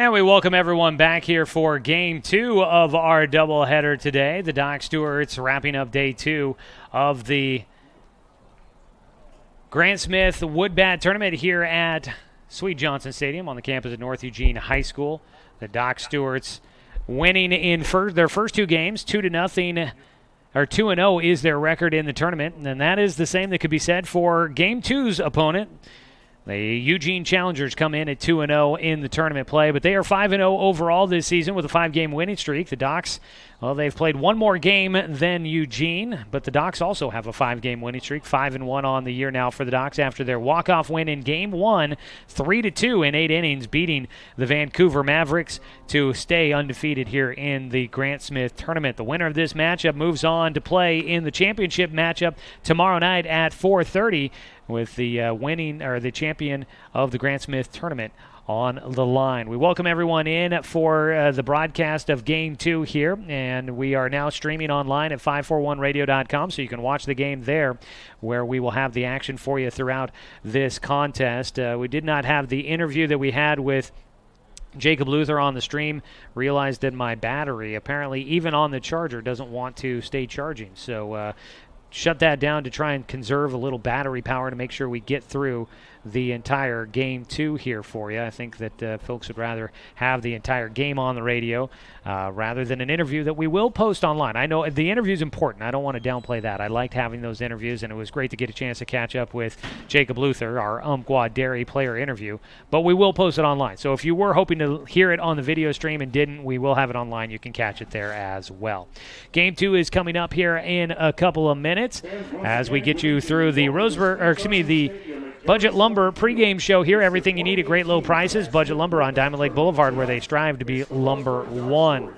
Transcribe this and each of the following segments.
And we welcome everyone back here for Game 2 of our doubleheader today. The Doc Stewarts wrapping up Day 2 of the Grant Smith Wood Bat Tournament here at Sweet Johnson Stadium on the campus of North Eugene High School. The Doc Stewarts winning in their first two games, 2-0, or 2-0 is their record in the tournament, and that is the same that could be said for Game 2's opponent. The Eugene Challengers come in at 2-0 in the tournament play, but they are 5-0 overall this season with a 5-game winning streak. The Docs, well, they've played one more game than Eugene, but the Docs also have a 5-game winning streak, 5-1 on the year now for the Docs after their walk-off win in Game 1, 3-2 in 8 innings, beating the Vancouver Mavericks to stay undefeated here in the Grant Smith tournament. The winner of this matchup moves on to play in the championship matchup tomorrow night at 4:30 with the the champion of the Grant Smith tournament on the line. We welcome everyone in for the broadcast of Game 2 here, and we are now streaming online at 541radio.com, so you can watch the game there, where we will have the action for you throughout this contest. We did not have the interview that we had with Jacob Luther on the stream. Realized that my battery, apparently even on the charger, doesn't want to stay charging, so shut that down to try and conserve a little battery power to make sure we get through the entire Game 2 here for you. I think that folks would rather have the entire game on the radio rather than an interview that we will post online. I know the interview is important. I don't want to downplay that. I liked having those interviews, and it was great to get a chance to catch up with Jacob Luther, our Umpqua Dairy player interview, but we will post it online. So if you were hoping to hear it on the video stream and didn't, we will have it online. You can catch it there as well. Game 2 is coming up here in a couple of minutes as we get you through the the Budget Lumber pregame show here. Everything you need at great low prices. Budget Lumber on Diamond Lake Boulevard, where they strive to be number one.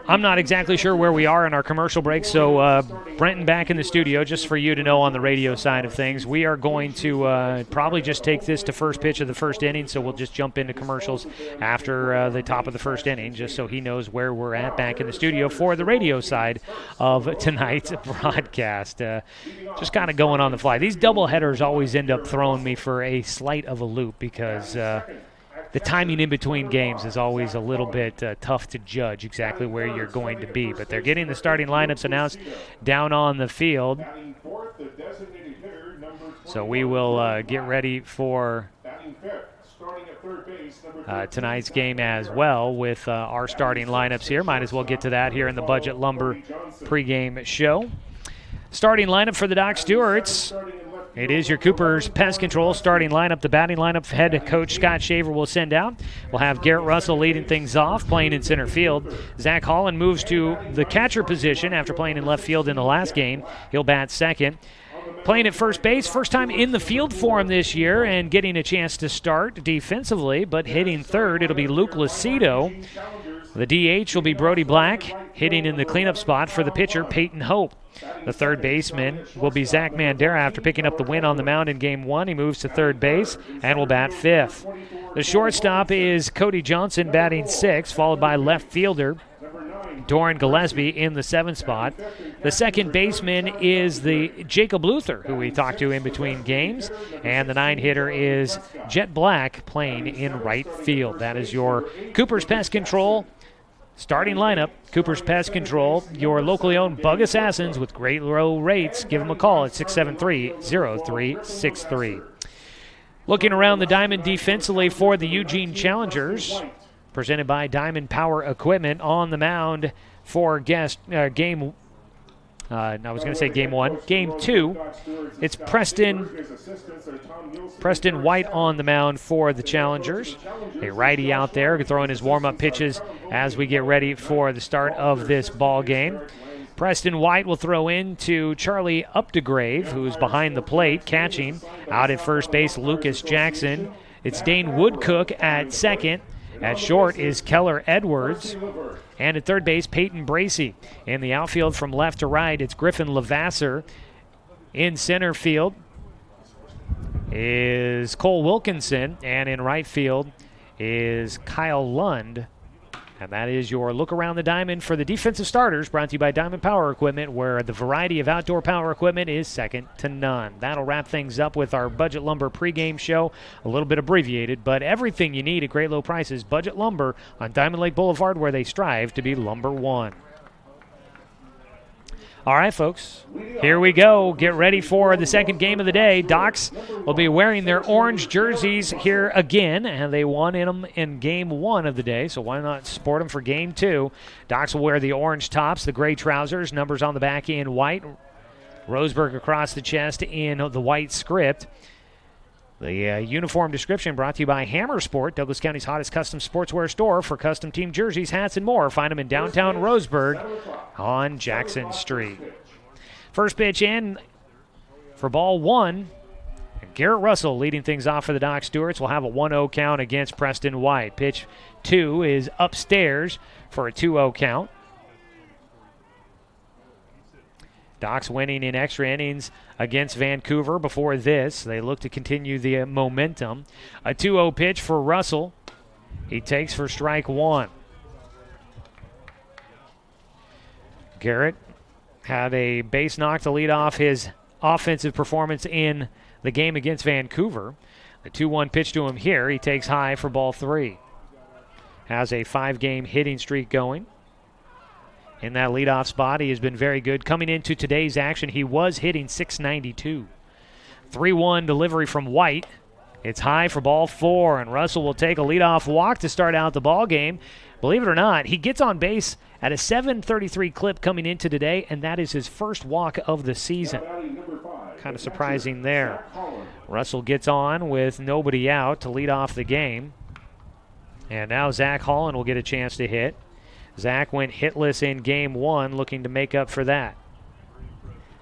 I'm not exactly sure where we are in our commercial break, so Brenton back in the studio, just for you to know on the radio side of things. We are going to probably just take this to first pitch of the first inning, so we'll just jump into commercials after the top of the first inning, just so he knows where we're at back in the studio for the radio side of tonight's broadcast. Just kind of going on the fly. These doubleheaders always end up throwing me for a slight of a loop because the timing in between games is always a little bit tough to judge exactly where you're going to be. But they're getting the starting lineups announced down on the field. So we will get ready for tonight's game as well with our starting lineups here. Might as well get to that here in the Budget Lumber pregame show. Starting lineup for the Doc Stewarts. It is your Cooper's Pest Control starting lineup. The batting lineup head coach Scott Shaver will send out. We'll have Garrett Russell leading things off, playing in center field. Zach Holland moves to the catcher position after playing in left field in the last game. He'll bat second. Playing at first base, first time in the field for him this year and getting a chance to start defensively, but hitting third, it'll be Luke Lucido. The DH will be Brody Black, hitting in the cleanup spot for the pitcher, Peyton Hope. The third baseman will be Zach Mandera. After picking up the win on the mound in Game 1, he moves to third base and will bat fifth. The shortstop is Cody Johnson batting sixth, followed by left fielder Doran Gillespie in the seventh spot. The second baseman is the Jacob Luther, who we talked to in between games, and the nine hitter is Jet Black playing in right field. That is your Cooper's Pest Control starting lineup. Cooper's Pest Control, your locally owned bug assassins with great low rates. Give them a call at 673-0363. Looking around the diamond defensively for the Eugene Challengers, presented by Diamond Power Equipment. On the mound for Game 1. Game 2, it's Preston White on the mound for the Challengers. A righty out there throwing his warm-up pitches as we get ready for the start of this ball game. Preston White will throw in to Charlie Updegrave, who's behind the plate, catching. Out at first base, Lucas Jackson. It's Dane Woodcook at second. At short is Keller Edwards. And at third base, Peyton Bracey. In the outfield from left to right, it's Griffin Lavasser. In center field is Cole Wilkinson. And in right field is Kyle Lund. And that is your look around the diamond for the defensive starters, brought to you by Diamond Power Equipment, where the variety of outdoor power equipment is second to none. That'll wrap things up with our Budget Lumber pregame show, a little bit abbreviated, but everything you need at great low prices. Budget Lumber on Diamond Lake Boulevard, where they strive to be number one. All right, folks, here we go. Get ready for the second game of the day. Docs will be wearing their orange jerseys here again, and they won in them in game one of the day, so why not sport them for game two? Docs will wear the orange tops, the gray trousers, numbers on the back in white, Roseburg across the chest in the white script. The uniform description brought to you by Hammer Sport, Douglas County's hottest custom sportswear store for custom team jerseys, hats, and more. Find them in downtown Roseburg on Jackson Street. First pitch in for ball one. And Garrett Russell leading things off for the Doc Stewarts will have a 1-0 count against Preston White. Pitch two is upstairs for a 2-0 count. Docs winning in extra innings against Vancouver before this. They look to continue the momentum. A 2-0 pitch for Russell. He takes for strike one. Garrett had a base knock to lead off his offensive performance in the game against Vancouver. The 2-1 pitch to him here. He takes high for ball three. Has a 5-game hitting streak going. In that leadoff spot, he has been very good. Coming into today's action, he was hitting .692. 3-1 delivery from White. It's high for ball four, and Russell will take a leadoff walk to start out the ball game. Believe it or not, he gets on base at a .733 clip coming into today, and that is his first walk of the season. Kind of surprising there. Russell gets on with nobody out to lead off the game. And now Zach Holland will get a chance to hit. Zach went hitless in game one, looking to make up for that.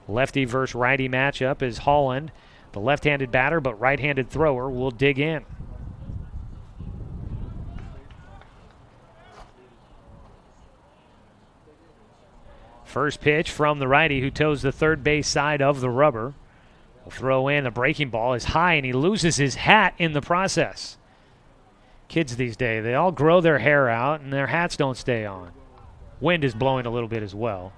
Lefty versus righty matchup is Holland, the left-handed batter but right-handed thrower, will dig in. First pitch from the righty, who toes the third base side of the rubber. Will throw in. The breaking ball is high, and he loses his hat in the process. Kids these days, they all grow their hair out and their hats don't stay on. Wind is blowing a little bit as well.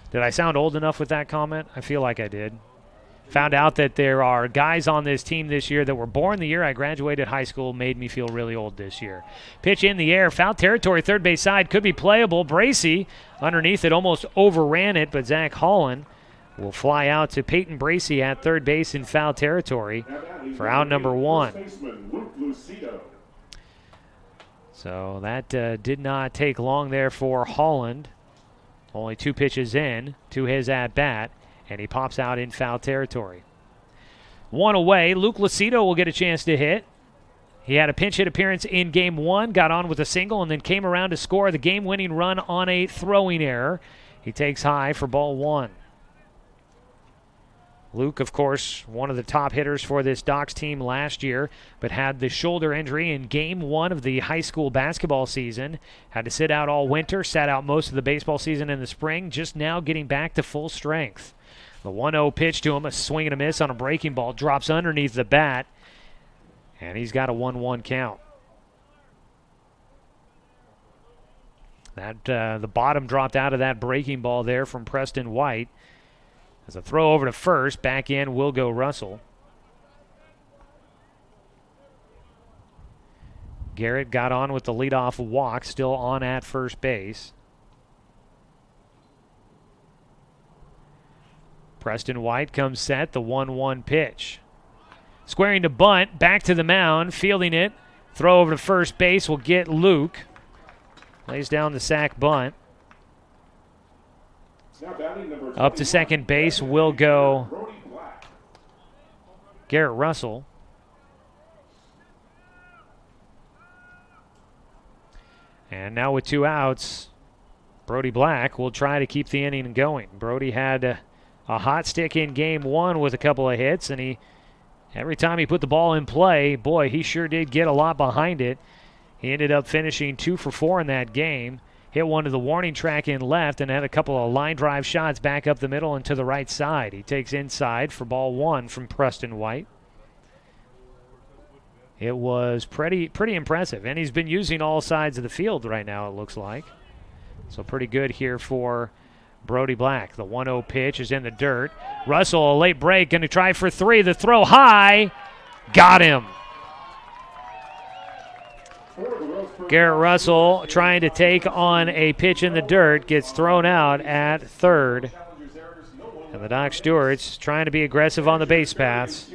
Did I sound old enough with that comment? I feel like I did. Found out that there are guys on this team this year that were born the year I graduated high school. Made me feel really old this year. Pitch in the air, foul territory, third base side, could be playable. Bracey underneath it almost overran it, but Zach Holland will fly out to Peyton Bracey at third base in foul territory for out number one. So that did not take long there for Holland. Only 2 pitches in to his at-bat, and he pops out in foul territory. One away, Luke Lucido will get a chance to hit. He had a pinch hit appearance in game one, got on with a single, and then came around to score the game-winning run on a throwing error. He takes high for ball one. Luke, of course, one of the top hitters for this Docs team last year, but had the shoulder injury in game one of the high school basketball season. Had to sit out all winter, sat out most of the baseball season in the spring, just now getting back to full strength. The 1-0 pitch to him, a swing and a miss on a breaking ball, drops underneath the bat, and he's got a 1-1 count. That the bottom dropped out of that breaking ball there from Preston White. As a throw over to first, back in will go Russell. Garrett got on with the leadoff walk, still on at first base. Preston White comes set, the 1-1 pitch. Squaring to bunt, back to the mound, fielding it. Throw over to first base will get Luke. Lays down the sack bunt. Up to second base will go Garrett Russell. And now with 2 outs, Brody Black will try to keep the inning going. Brody had a hot stick in game one with a couple of hits, and every time he put the ball in play, boy, he sure did get a lot behind it. He ended up finishing 2 for 4 in that game. Hit one to the warning track in left and had a couple of line drive shots back up the middle and to the right side. He takes inside for ball one from Preston White. it was pretty impressive. And he's been using all sides of the field right now, it looks like. So pretty good here for Brody Black. The 1-0 pitch is in the dirt. Russell, a late break, going to try for 3. The throw high. Got him. Garrett Russell trying to take on a pitch in the dirt, gets thrown out at third. And the Doc Stewarts trying to be aggressive on the base paths.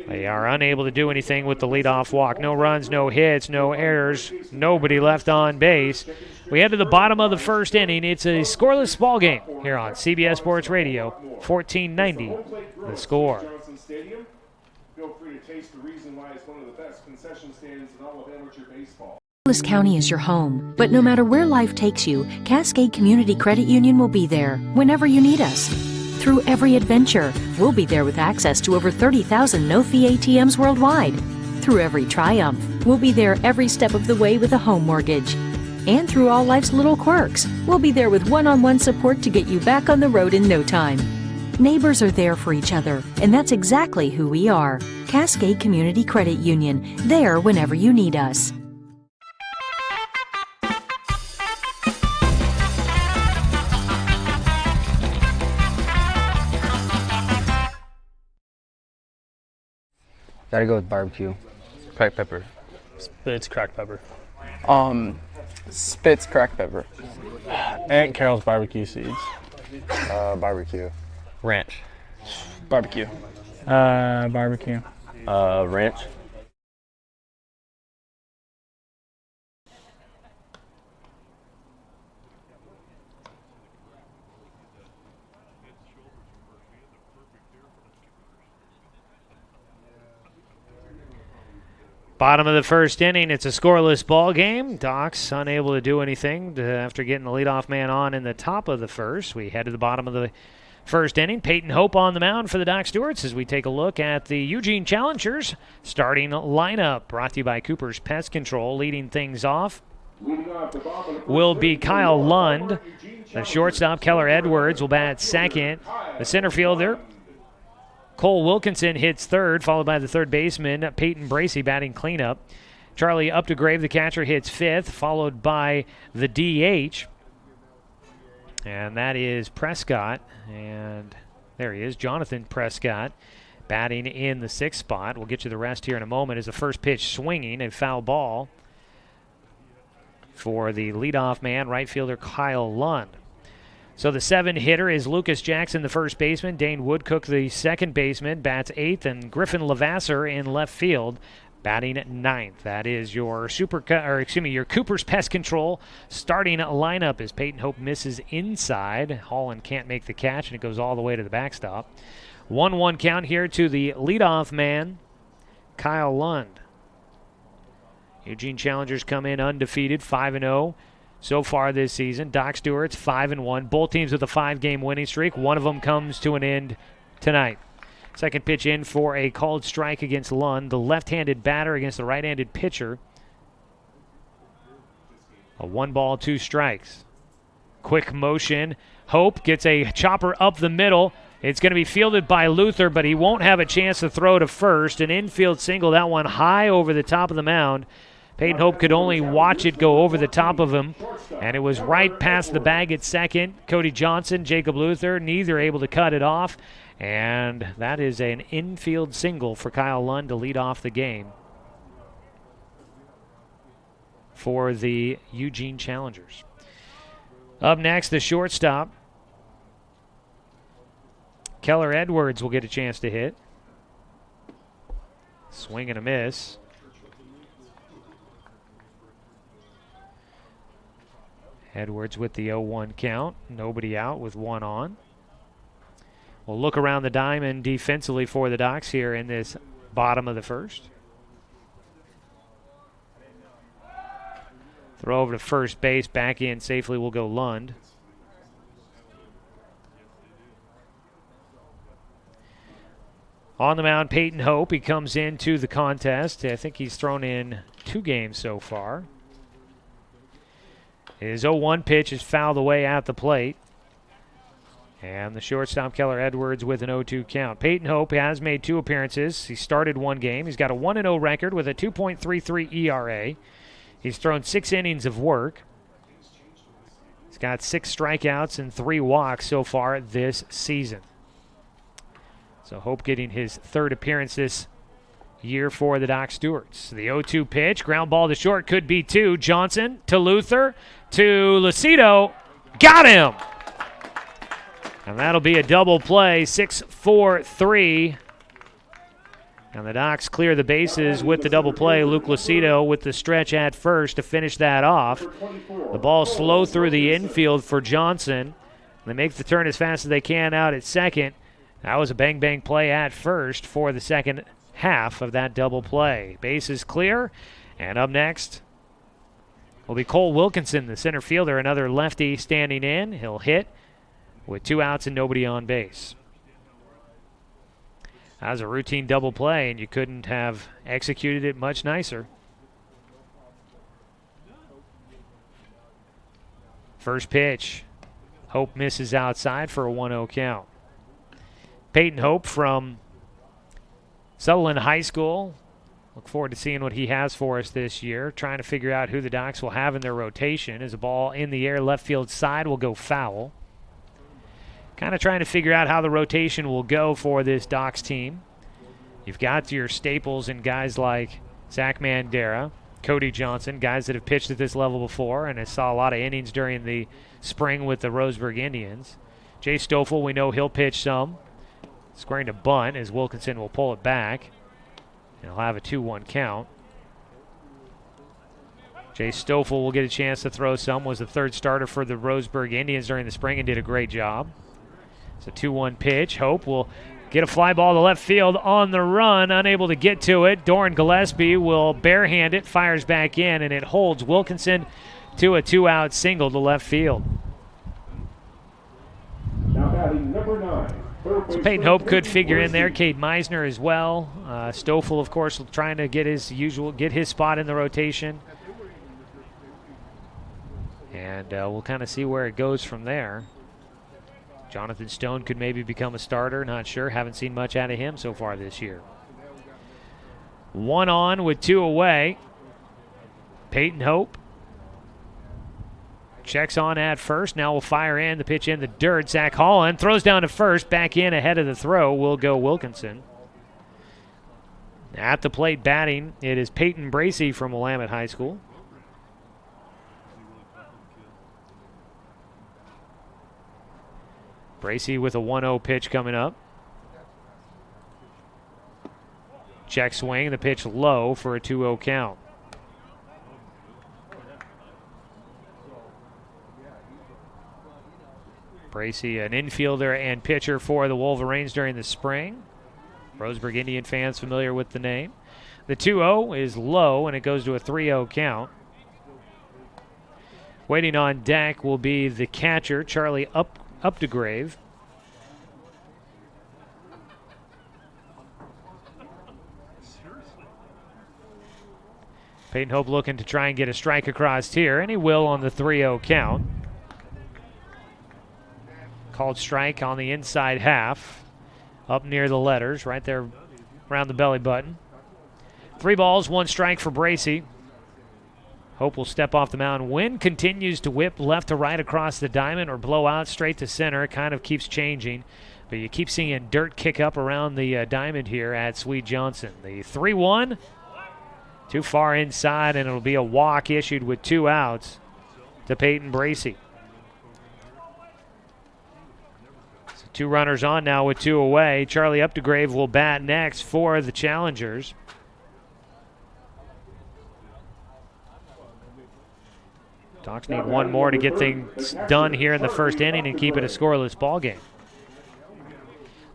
They are unable to do anything with the leadoff walk. No runs, no hits, no errors, nobody left on base. We head to the bottom of the first inning. It's a scoreless ball game here on CBS Sports Radio, 1490 The Score. Feel free to taste the reason why it's one of the best concession stands in all of amateur baseball. Douglas County is your home, but no matter where life takes you, Cascade Community Credit Union will be there whenever you need us. Through every adventure, we'll be there with access to over 30,000 no-fee ATMs worldwide. Through every triumph, we'll be there every step of the way with a home mortgage. And through all life's little quirks, we'll be there with one-on-one support to get you back on the road in no time. Neighbors are there for each other, and that's exactly who we are. Cascade Community Credit Union, there whenever you need us. Gotta go with barbecue. Cracked pepper. Spitz cracked pepper. Spitz cracked pepper. Aunt Carol's barbecue seeds. Barbecue. Ranch. Barbecue. Barbecue. Ranch. Bottom of the first inning, it's a scoreless ball game. Doc's unable to do anything after getting the leadoff man on in the top of the first. We head to the bottom of the first inning. Peyton Hope on the mound for the Doc Stewarts as we take a look at the Eugene Challengers starting lineup. Brought to you by Cooper's Pest Control. Leading things off will be Kyle Lund. The shortstop, Keller Edwards, will bat second. The center fielder, Cole Wilkinson, hits third, followed by the third baseman, Peyton Bracey, batting cleanup. Charlie Updegrave, the catcher, hits fifth, followed by the DH. And that is Prescott. And there he is, Jonathan Prescott, batting in the sixth spot. We'll get you the rest here in a moment as the first pitch swinging, a foul ball for the leadoff man, right fielder Kyle Lund. So the 7-hitter is Lucas Jackson, the first baseman. Dane Woodcook, the second baseman, bats eighth, and Griffin Lavasser in left field, batting ninth. That is your your Cooper's Pest Control starting lineup as Peyton Hope misses inside. Holland can't make the catch, and it goes all the way to the backstop. 1-1 count here to the leadoff man, Kyle Lund. Eugene Challengers come in undefeated, 5-0. So far this season. Doc Stewart's 5-1. Both teams with a 5-game winning streak. One of them comes to an end tonight. Second pitch in for a called strike against Lund. The left-handed batter against the right-handed pitcher. A 1 ball, 2 strikes. Quick motion. Hope gets a chopper up the middle. It's going to be fielded by Luther, but he won't have a chance to throw to first. An infield single, that one high over the top of the mound. Peyton Hope could only watch it go over the top of him, and it was right past the bag at second. Cody Johnson, Jacob Luther, neither able to cut it off, and that is an infield single for Kyle Lund to lead off the game for the Eugene Challengers. Up next, the shortstop, Keller Edwards, will get a chance to hit. Swing and a miss. Edwards with the 0-1 count. Nobody out with one on. We'll look around the diamond defensively for the Docs here in this bottom of the first. Throw over to first base. Back in safely will go Lund. On the mound, Peyton Hope. He comes into the contest. I think he's thrown in 2 games so far. His 0-1 pitch is fouled away at the plate. And the shortstop, Keller Edwards, with an 0-2 count. Peyton Hope has made 2 appearances. He started 1 game. He's got a 1-0 record with a 2.33 ERA. He's thrown 6 innings of work. He's got 6 strikeouts and 3 walks so far this season. So Hope getting his 3rd appearance this year for the Doc Stewarts. The 0-2 pitch, ground ball to short, could be 2. Johnson to Luther to Lucido. Got him! And that'll be a double play, 6-4-3. And the Docs clear the bases with the double play. Luke Lucido with the stretch at first to finish that off. The ball slow through the infield for Johnson. They make the turn as fast as they can out at second. That was a bang-bang play at first for the second half of that double play. Bases clear. And up next will be Cole Wilkinson, the center fielder, another lefty standing in. He'll hit with 2 outs and nobody on base. That was a routine double play, and you couldn't have executed it much nicer. First pitch. Hope misses outside for a 1-0 count. Peyton Hope from Sutherland High School. Look forward to seeing what he has for us this year. Trying to figure out who the Docs will have in their rotation. As a ball in the air, left field side will go foul. Kind of trying to figure out how the rotation will go for this Docs team. You've got your staples in guys like Zach Mandera, Cody Johnson, guys that have pitched at this level before and I saw a lot of innings during the spring with the Roseburg Indians. Jay Stoffel, we know he'll pitch some. Squaring to bunt as Wilkinson will pull it back. And he'll have a 2-1 count. Jay Stoffel will get a chance to throw some. Was the 3rd starter for the Roseburg Indians during the spring and did a great job. It's a 2-1 pitch. Hope will get a fly ball to left field on the run, unable to get to it. Doran Gillespie will barehand it, fires back in, and it holds Wilkinson to a 2-out single to left field. Now batting number 9. So Peyton Hope could figure in there. Cade Meisner as well. Stoffel, of course, trying to get his spot in the rotation. And we'll kind of see where it goes from there. Jonathan Stone could maybe become a starter. Not sure. Haven't seen much out of him so far this year. 1 on with 2 away. Peyton Hope checks on at first. Now will fire in. The pitch in the dirt. Zach Holland throws down to first. Back in ahead of the throw will go Wilkinson. At the plate batting, it is Peyton Bracey from Willamette High School. Bracey with a 1-0 pitch coming up. Check swing, the pitch low for a 2-0 count. Bracey, an infielder and pitcher for the Wolverines during the spring. Roseburg Indian fans familiar with the name. The 2-0 is low, and it goes to a 3-0 count. Waiting on deck will be the catcher, Charlie Updegrave. Peyton Hope looking to try and get a strike across here, and he will on the 3-0 count. Called strike on the inside half, up near the letters, right there around the belly button. 3 balls, 1 strike for Bracey. Hope will step off the mound. Wind continues to whip left to right across the diamond or blow out straight to center. It kind of keeps changing, but you keep seeing dirt kick up around the diamond here at Sweet Johnson. The 3-1, too far inside, and it'll be a walk issued with 2 outs to Peyton Bracey. So 2 runners on now with 2 away. Charlie Updegrave will bat next for the Challengers. Docs need 1 more to get things done here in the first inning and keep it a scoreless ball game.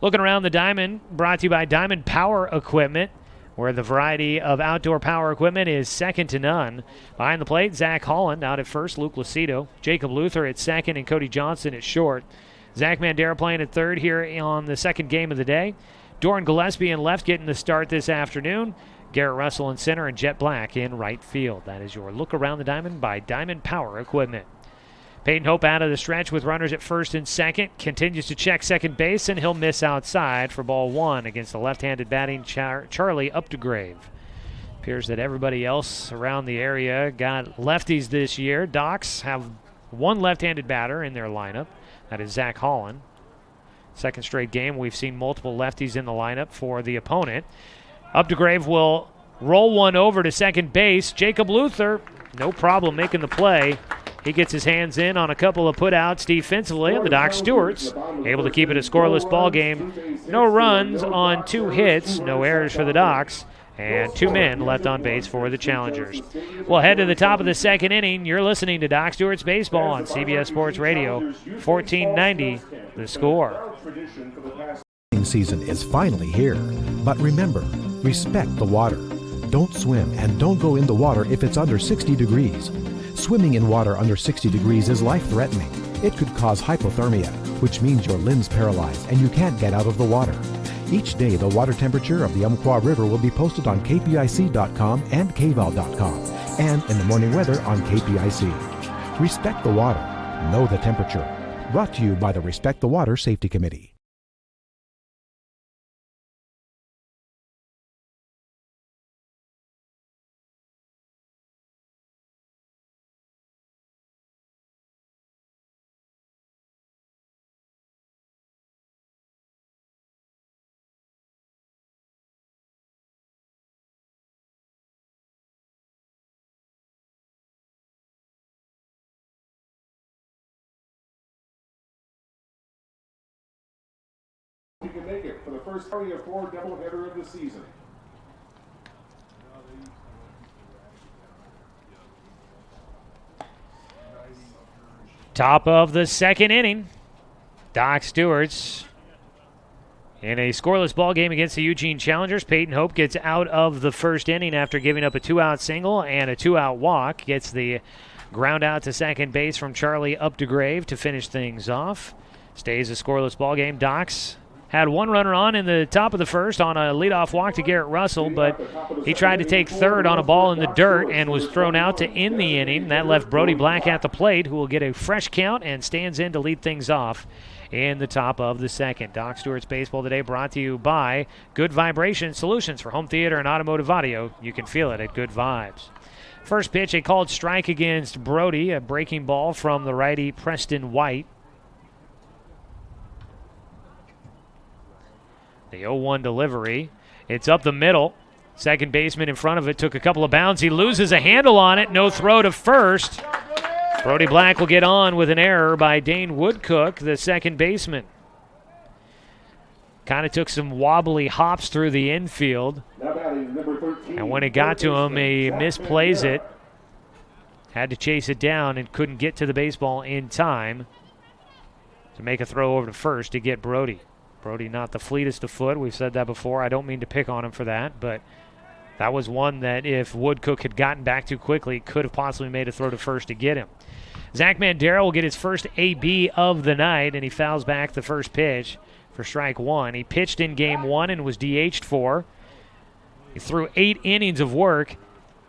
Looking around the diamond, brought to you by Diamond Power Equipment, where the variety of outdoor power equipment is second to none. Behind the plate, Zach Holland out at first, Luke Lucido, Jacob Luther at second, and Cody Johnson at short. Zach Mandera playing at third here on the second game of the day. Doran Gillespie in left getting the start this afternoon. Garrett Russell in center and Jet Black in right field. That is your look around the diamond by Diamond Power Equipment. Peyton Hope out of the stretch with runners at first and second. Continues to check second base, and he'll miss outside for ball one against the left-handed batting Charlie Updegrave. Appears that everybody else around the area got lefties this year. Docs have one left-handed batter in their lineup. That is Zach Holland. Second straight game, we've seen multiple lefties in the lineup for the opponent. Updegrave will roll one over to second base. Jacob Luther, no problem making the play. He gets his hands in on a couple of putouts defensively, and the Doc Stewarts able to keep it a scoreless ball game. No runs on 2 hits, no errors for the Docs, and 2 men left on base for the Challengers. We'll head to the top of the second inning. You're listening to Doc Stewart's Baseball on CBS Sports Radio, 1490 The Score. Season is finally here, but remember, respect the water. Don't swim and don't go in the water if it's under 60 degrees. Swimming in water under 60 degrees is life-threatening. It could cause hypothermia, which means your limbs paralyzed and you can't get out of the water. Each day, the water temperature of the Umpqua River will be posted on kpic.com and kval.com, and in the morning weather on KPIC. Respect the water. Know the temperature. Brought to you by the Respect the Water Safety Committee. He can make it for the first 4 doubleheader of the season. Top of the second inning. Doc Stewart's in a scoreless ball game against the Eugene Challengers. Peyton Hope gets out of the first inning after giving up a 2-out single and a 2-out walk. Gets the ground out to second base from Charlie Updegrave to finish things off. Stays a scoreless ball game. Docs had 1 runner on in the top of the first on a leadoff walk to Garrett Russell, but he tried to take third on a ball in the dirt and was thrown out to end the inning. That left Brody Black at the plate, who will get a fresh count and stands in to lead things off in the top of the second. Doc Stewart's Baseball today brought to you by Good Vibration Solutions for home theater and automotive audio. You can feel it at Good Vibes. First pitch, a called strike against Brody, a breaking ball from the righty Preston White. The 0-1 delivery. It's up the middle. Second baseman in front of it took a couple of bounds. He loses a handle on it. No throw to first. Brody Black will get on with an error by Dane Woodcook, the second baseman. Kind of took some wobbly hops through the infield. And when it got to him, he misplays it. Had to chase it down and couldn't get to the baseball in time to make a throw over to first to get Brody. Brody not the fleetest of foot. We've said that before. I don't mean to pick on him for that, but that was one that if Woodcook had gotten back too quickly, could have possibly made a throw to first to get him. Zach Mandera will get his first AB of the night, and he fouls back the first pitch for strike 1. He pitched in game 1 and was DH'd for. He threw 8 innings of work.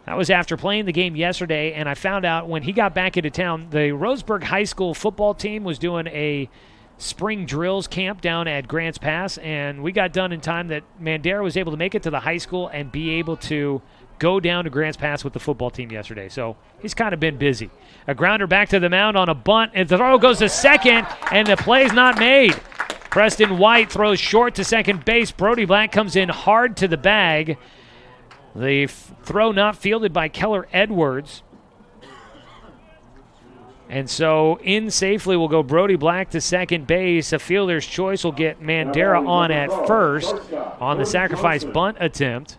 That was after playing the game yesterday, and I found out when he got back into town, the Roseburg High School football team was doing a spring drills camp down at Grants Pass, and we got done in time that Mandera was able to make it to the high school and be able to go down to Grants Pass with the football team yesterday. So he's kind of been busy. A grounder back to the mound on a bunt, and the throw goes to second, and the play's not made. Preston White throws short to second base. Brody Black comes in hard to the bag. The throw not fielded by Keller Edwards. And so in safely will go Brody Black to second base. A fielder's choice will get Mandera on at first on the sacrifice bunt attempt.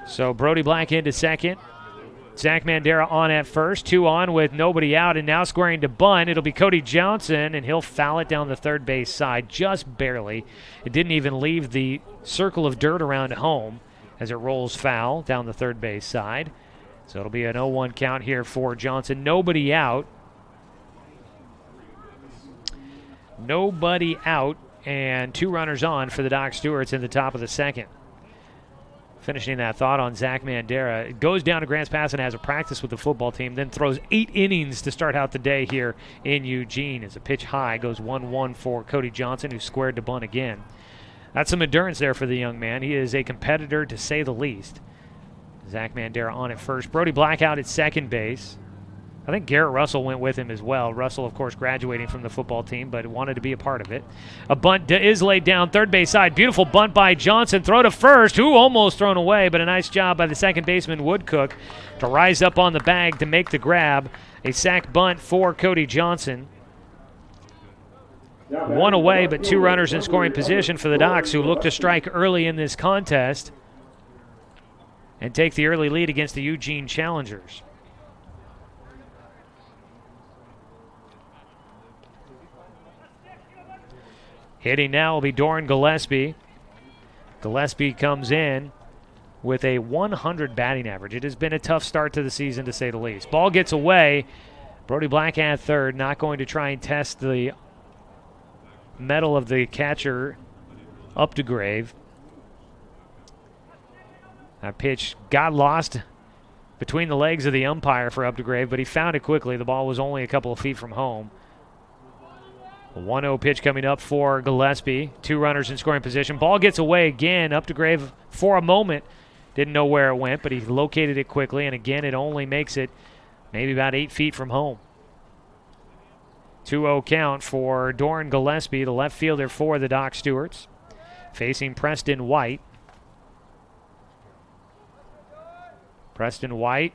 So Brody Black into second. Zach Mandera on at first. 2 on with nobody out, and now squaring to bunt. It'll be Cody Johnson, and he'll foul it down the third base side just barely. It didn't even leave the circle of dirt around home as it rolls foul down the third base side. So it'll be an 0-1 count here for Johnson. Nobody out. Nobody out, and 2 runners on for the Doc Stewarts in the top of the second. finishing that thought on Zach Mandera. Goes down to Grants Pass and has a practice with the football team, then throws 8 innings to start out the day here in Eugene. As a pitch high goes 1-1 for Cody Johnson, who squared to bunt again. That's some endurance there for the young man. He is a competitor, to say the least. Zach Mandera on at first. Brody Black out at second base. I think Garrett Russell went with him as well. Russell, of course, graduating from the football team, but wanted to be a part of it. A bunt is laid down third base side. Beautiful bunt by Johnson. Throw to first. Ooh, almost thrown away, but a nice job by the second baseman, Woodcook, to rise up on the bag to make the grab. A sac bunt for Cody Johnson. 1 away, but 2 runners in scoring position for the Docs, who look to strike early in this contest and take the early lead against the Eugene Challengers. Hitting now will be Doran Gillespie. Gillespie comes in with a 100 batting average. It has been a tough start to the season, to say the least. Ball gets away. Brody Black at third, not going to try and test the metal of the catcher up to Grave. That pitch got lost between the legs of the umpire for Updegrave, but he found it quickly. The ball was only a couple of feet from home. A 1-0 pitch coming up for Gillespie. 2 runners in scoring position. Ball gets away again. Updegrave, for a moment, didn't know where it went, but he located it quickly, and again, it only makes it maybe about 8 feet from home. 2-0 count for Doran Gillespie, the left fielder for the Doc Stewarts, facing Preston White. Preston White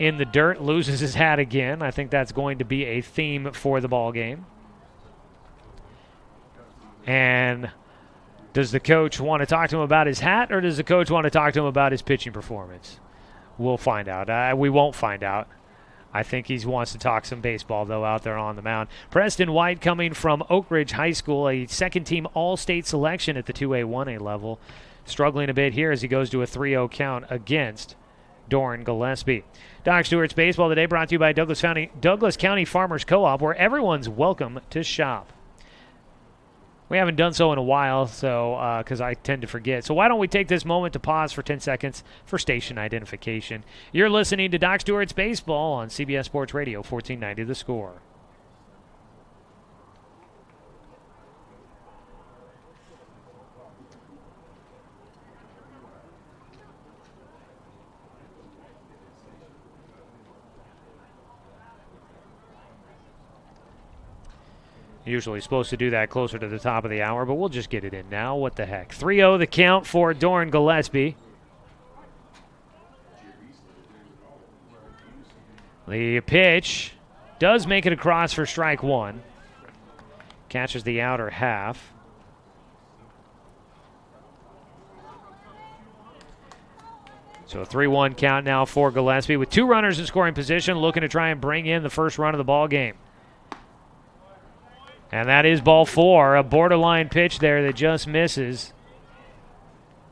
in the dirt, loses his hat again. I think that's going to be a theme for the ball game. And does the coach want to talk to him about his hat, or does the coach want to talk to him about his pitching performance? We'll find out. We won't find out. I think he wants to talk some baseball, though, out there on the mound. Preston White, coming from Oak Ridge High School, a second-team All-State selection at the 2A, 1A level. Struggling a bit here as he goes to a 3-0 count against Doran Gillespie. Doc Stewart's Baseball Today brought to you by Douglas County Farmers Co-op, where everyone's welcome to shop. We haven't done so in a while, so because I tend to forget. So why don't we take this moment to pause for 10 seconds for station identification. You're listening to Doc Stewart's Baseball on CBS Sports Radio, 1490 The Score. Usually supposed to do that closer to the top of the hour, but we'll just get it in now. What the heck? 3-0 the count for Doran Gillespie. The pitch does make it across for strike 1. Catches the outer half. So a 3-1 count now for Gillespie with 2 runners in scoring position, looking to try and bring in the first run of the ball game. And that is ball 4, a borderline pitch there that just misses.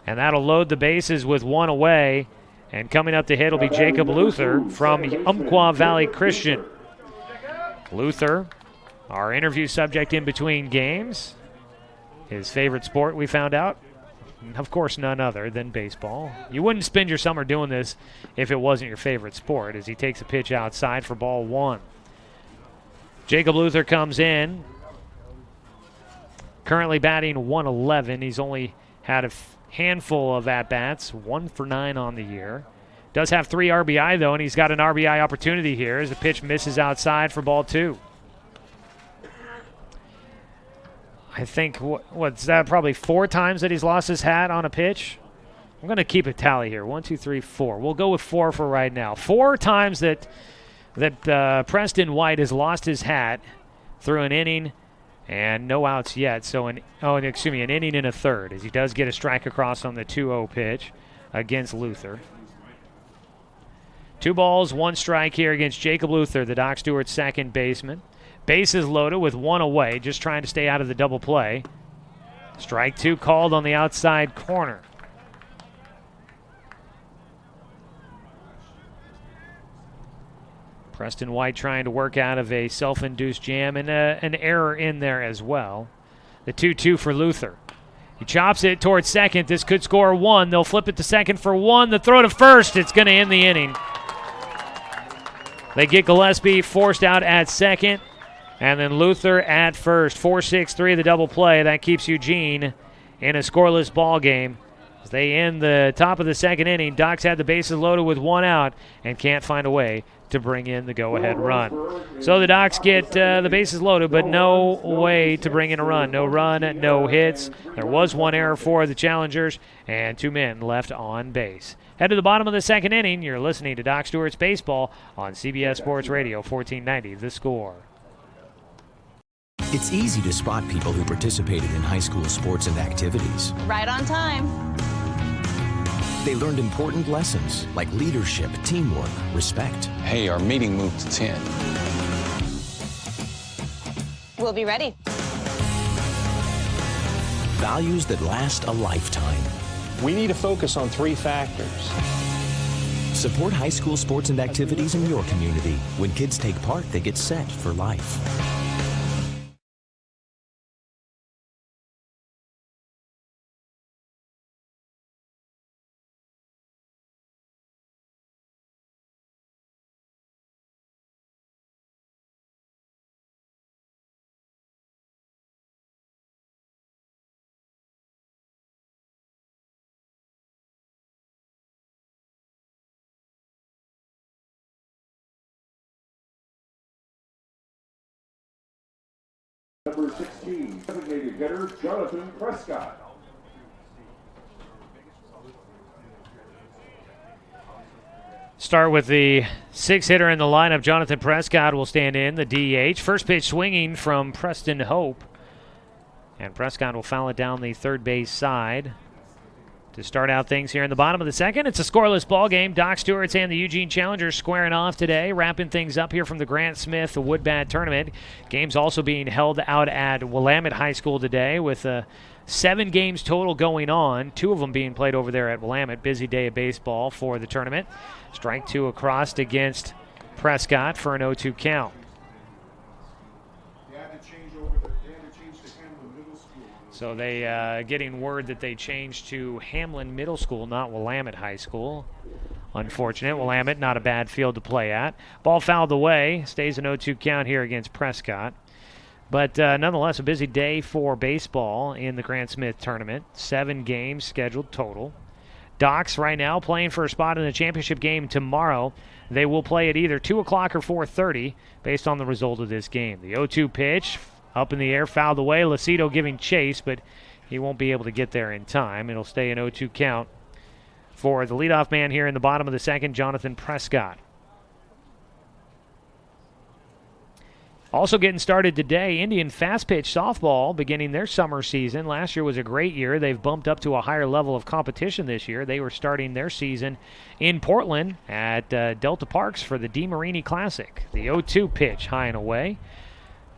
And that'll load the bases with 1 away. And coming up to hit will be Jacob Luther from Umpqua Valley Christian. Luther, our interview subject in between games. His favorite sport, we found out. Of course, none other than baseball. You wouldn't spend your summer doing this if it wasn't your favorite sport, as he takes a pitch outside for ball 1. Jacob Luther comes in. Currently batting 111. He's only had a handful of at-bats, 1 for 9 on the year. Does have 3 RBI, though, and he's got an RBI opportunity here as the pitch misses outside for ball 2. I think, what's that, probably 4 times that he's lost his hat on a pitch? I'm going to keep a tally here. 1, 2, 3, 4. We'll go with 4 for right now. 4 times that Preston White has lost his hat through an inning. And no outs yet, so an inning and a third, as he does get a strike across on the 2-0 pitch against Luther. 2 balls, 1 strike here against Jacob Luther, the Doc Stewart second baseman. Bases loaded with 1 away, just trying to stay out of the double play. Strike 2 called on the outside corner. Preston White trying to work out of a self-induced jam and an error in there as well. The 2-2 for Luther. He chops it towards second. This could score 1. They'll flip it to second for 1. The throw to first. It's going to end the inning. They get Gillespie forced out at second, and then Luther at first. 4-6-3 the double play. That keeps Eugene in a scoreless ball game. As they end the top of the second inning, Docs had the bases loaded with 1 out and can't find a way to bring in the go-ahead run. So the Docs get the bases loaded, but no way to bring in a run. No run, no hits. There was 1 error for the challengers, and 2 men left on base. Head to the bottom of the second inning. You're listening to Doc Stewart's Baseball on CBS Sports Radio, 1490 The Score. It's easy to spot people who participated in high school sports and activities. Right on time. They learned important lessons like leadership, teamwork, respect. Hey, our meeting moved to 10. We'll be ready. Values that last a lifetime. We need to focus on 3 factors. Support high school sports and activities in your community. When kids take part, they get set for life. Number 16, designated hitter Jonathan Prescott. Start with the 6th hitter in the lineup. Jonathan Prescott will stand in, the DH. First pitch swinging from Preston Hope. And Prescott will foul it down the third base side to start out things here in the bottom of the second. It's a scoreless ball game. Doc Stewart's and the Eugene Challengers squaring off today, wrapping things up here from the Grant Smith Woodbat Tournament. Games also being held out at Willamette High School today with 7 games total going on, 2 of them being played over there at Willamette. Busy day of baseball for the tournament. Strike 2 across against Prescott for an 0-2 count. So they getting word that they changed to Hamlin Middle School, not Willamette High School. Unfortunate. Willamette, not a bad field to play at. Ball fouled away. Stays an 0-2 count here against Prescott. But nonetheless, a busy day for baseball in the Grant Smith tournament. 7 games scheduled total. Docs right now playing for a spot in the championship game tomorrow. They will play at either 2 o'clock or 4:30 based on the result of this game. The 0-2 pitch up in the air, fouled away. Lucido giving chase, but he won't be able to get there in time. It'll stay an 0-2 count for the leadoff man here in the bottom of the second, Jonathan Prescott. Also getting started today, Indian fast pitch softball beginning their summer season. Last year was a great year. They've bumped up to a higher level of competition this year. They were starting their season in Portland at Delta Parks for the DeMarini Classic. The 0-2 pitch high and away.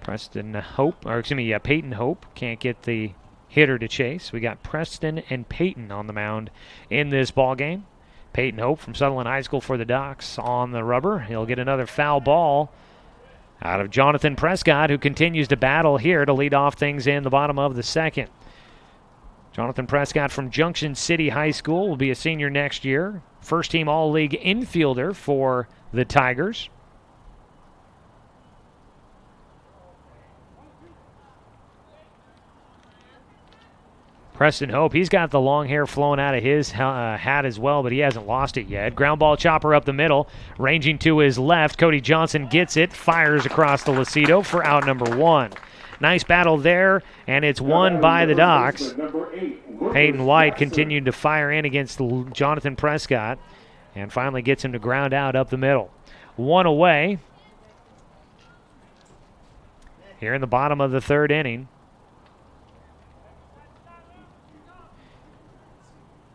Peyton Hope can't get the hitter to chase. We got Preston and Peyton on the mound in this ball game. Peyton Hope from Sutherland High School for the Docs on the rubber. He'll get another foul ball out of Jonathan Prescott, who continues to battle here to lead off things in the bottom of the second. Jonathan Prescott from Junction City High School will be a senior next year. First team All-League infielder for the Tigers. Preston Hope, he's got the long hair flowing out of his hat as well, but he hasn't lost it yet. Ground ball chopper up the middle, ranging to his left. Cody Johnson gets it, fires across the Lucido for out number 1. Nice battle there, and it's won by the Docs. Peyton White continued to fire in against Jonathan Prescott and finally gets him to ground out up the middle. 1 away here in the bottom of the third inning.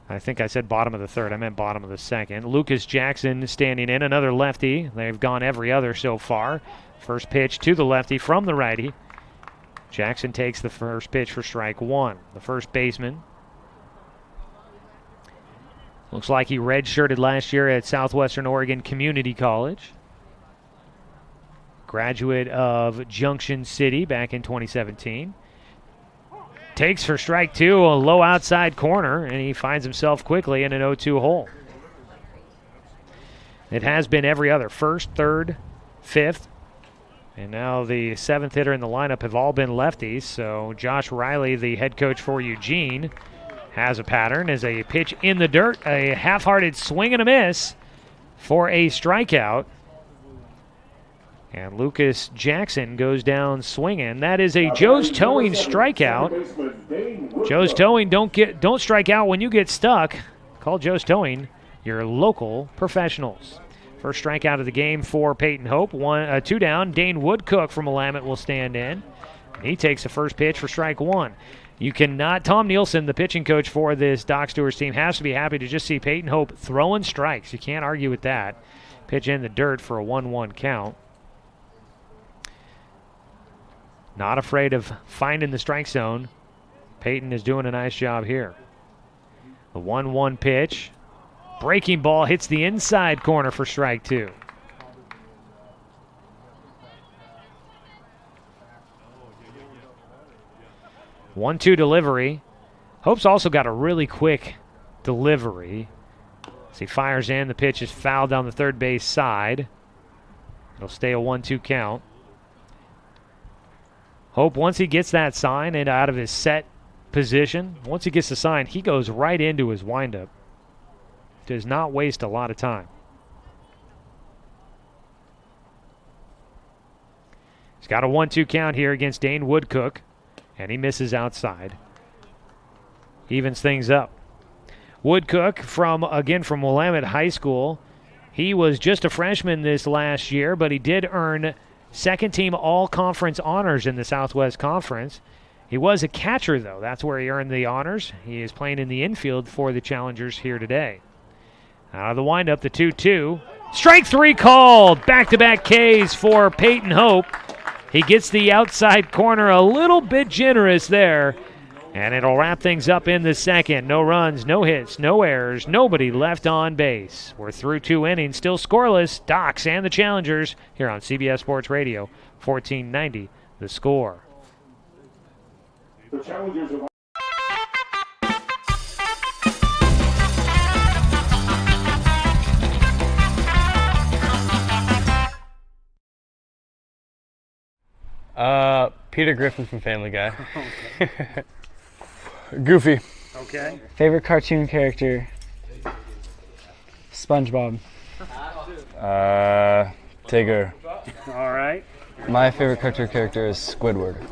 I think I said bottom of the third. I meant bottom of the second. Lucas Jackson standing in, another lefty. They've gone every other so far. First pitch to the lefty from the righty. Jackson takes the first pitch for strike 1. The first baseman. Looks like he redshirted last year at Southwestern Oregon Community College. Graduate of Junction City back in 2017. takes for strike two, a low outside corner, and he finds himself quickly in an 0-2 hole. It has been every other, first, third, fifth, and now the seventh hitter in the lineup have all been lefties. So Josh Riley, the head coach for Eugene, has a pattern as a pitch in the dirt, a half-hearted swing and a miss for a strikeout. And Lucas Jackson goes down swinging. That is a Joe's Towing strikeout. Joe's Towing, don't strike out when you get stuck. Call Joe's Towing your local professionals. First strikeout of the game for Peyton Hope. Two down. Dane Woodcook from Willamette will stand in. He takes the first pitch for strike one. You cannot, Tom Nielsen, the pitching coach for this Doc Stewart's team, has to be happy to just see Peyton Hope throwing strikes. You can't argue with that. Pitch in the dirt for a 1-1 count. Not afraid of finding the strike zone. Peyton is doing a nice job here. The 1-1 pitch. Breaking ball hits the inside corner for strike two. One-two delivery. Hope's also got a really quick delivery. As he fires in, the pitch is fouled down the third base side. It'll stay a 1-2 count. Hope, once he gets that sign and out of his set position, once he gets the sign, he goes right into his windup. Does not waste a lot of time. He's got a 1-2 count here against Dane Woodcook, and he misses outside. Evens things up. Woodcook, from Willamette High School. He was just a freshman this last year, but he did earn second-team all-conference honors in the Southwest Conference. He was a catcher, though. That's where he earned the honors. He is playing in the infield for the Challengers here today. Out of the windup, the 2-2. Strike three called. Back-to-back Ks for Peyton Hope. He gets the outside corner a little bit generous there, and it'll wrap things up in the second. No runs, no hits, no errors, nobody left on base. We're through 2 innings, still scoreless. Docs and the Challengers here on CBS Sports Radio, 1490, The Score. The Challengers are Peter Griffin from Family Guy. Goofy. Okay. Favorite cartoon character? SpongeBob. Tigger. All right. My favorite cartoon character is Squidward.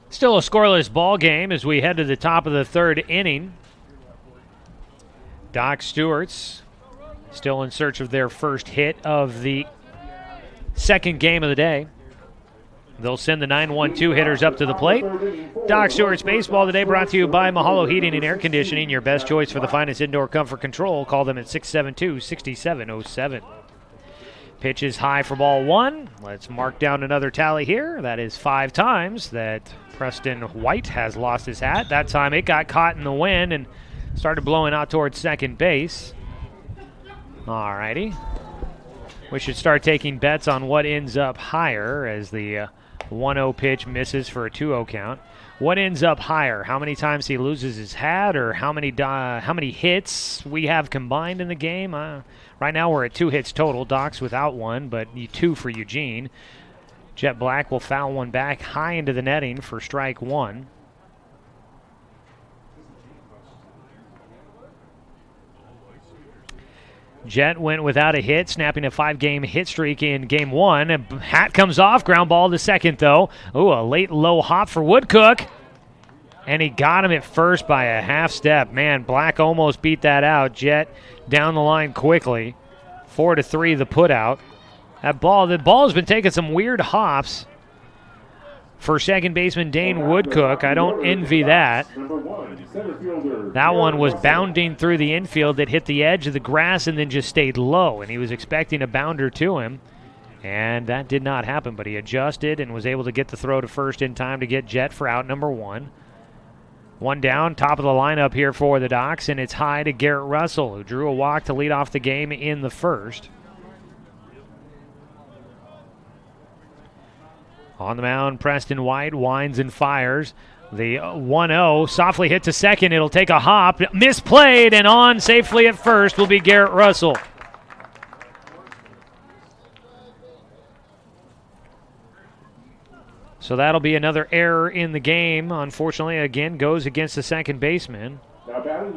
Still a scoreless ball game as we head to the top of the third inning. Doc Stewart's still in search of their first hit of the second game of the day. They'll send the 9-1-2 hitters up to the plate. Doc Stewart's Baseball today brought to you by Mahalo Heating and Air Conditioning, your best choice for the finest indoor comfort control. Call them at 672-6707. Pitch is high for ball one. Let's mark down another tally here. That is 5 times that Preston White has lost his hat. That time it got caught in the wind and started blowing out towards second base. All righty. We should start taking bets on what ends up higher as the 1-0 pitch misses for a 2-0 count. What ends up higher? How many times he loses his hat, or how many hits we have combined in the game? Right now we're at 2 hits total. Doc's without one, but 2 for Eugene. Jet Black will foul one back high into the netting for strike one. Jet went without a hit, snapping a 5-game hit streak in game one. A hat comes off, ground ball to second, though. Ooh, a late low hop for Woodcook. And he got him at first by a half step. Man, Black almost beat that out. Jet down the line quickly. 4-3 the put out. The ball has been taking some weird hops for second baseman Dane Woodcook. I don't envy that. That one was bounding through the infield that hit the edge of the grass and then just stayed low, and he was expecting a bounder to him, and that did not happen, but he adjusted and was able to get the throw to first in time to get Jet for out number 1. One down, top of the lineup here for the Docs, and it's high to Garrett Russell, who drew a walk to lead off the game in the first. On the mound, Preston White winds and fires. The 1-0 softly hit to second. It'll take a hop. Misplayed, and on safely at first will be Garrett Russell. So that'll be another error in the game. Unfortunately, again, goes against the second baseman.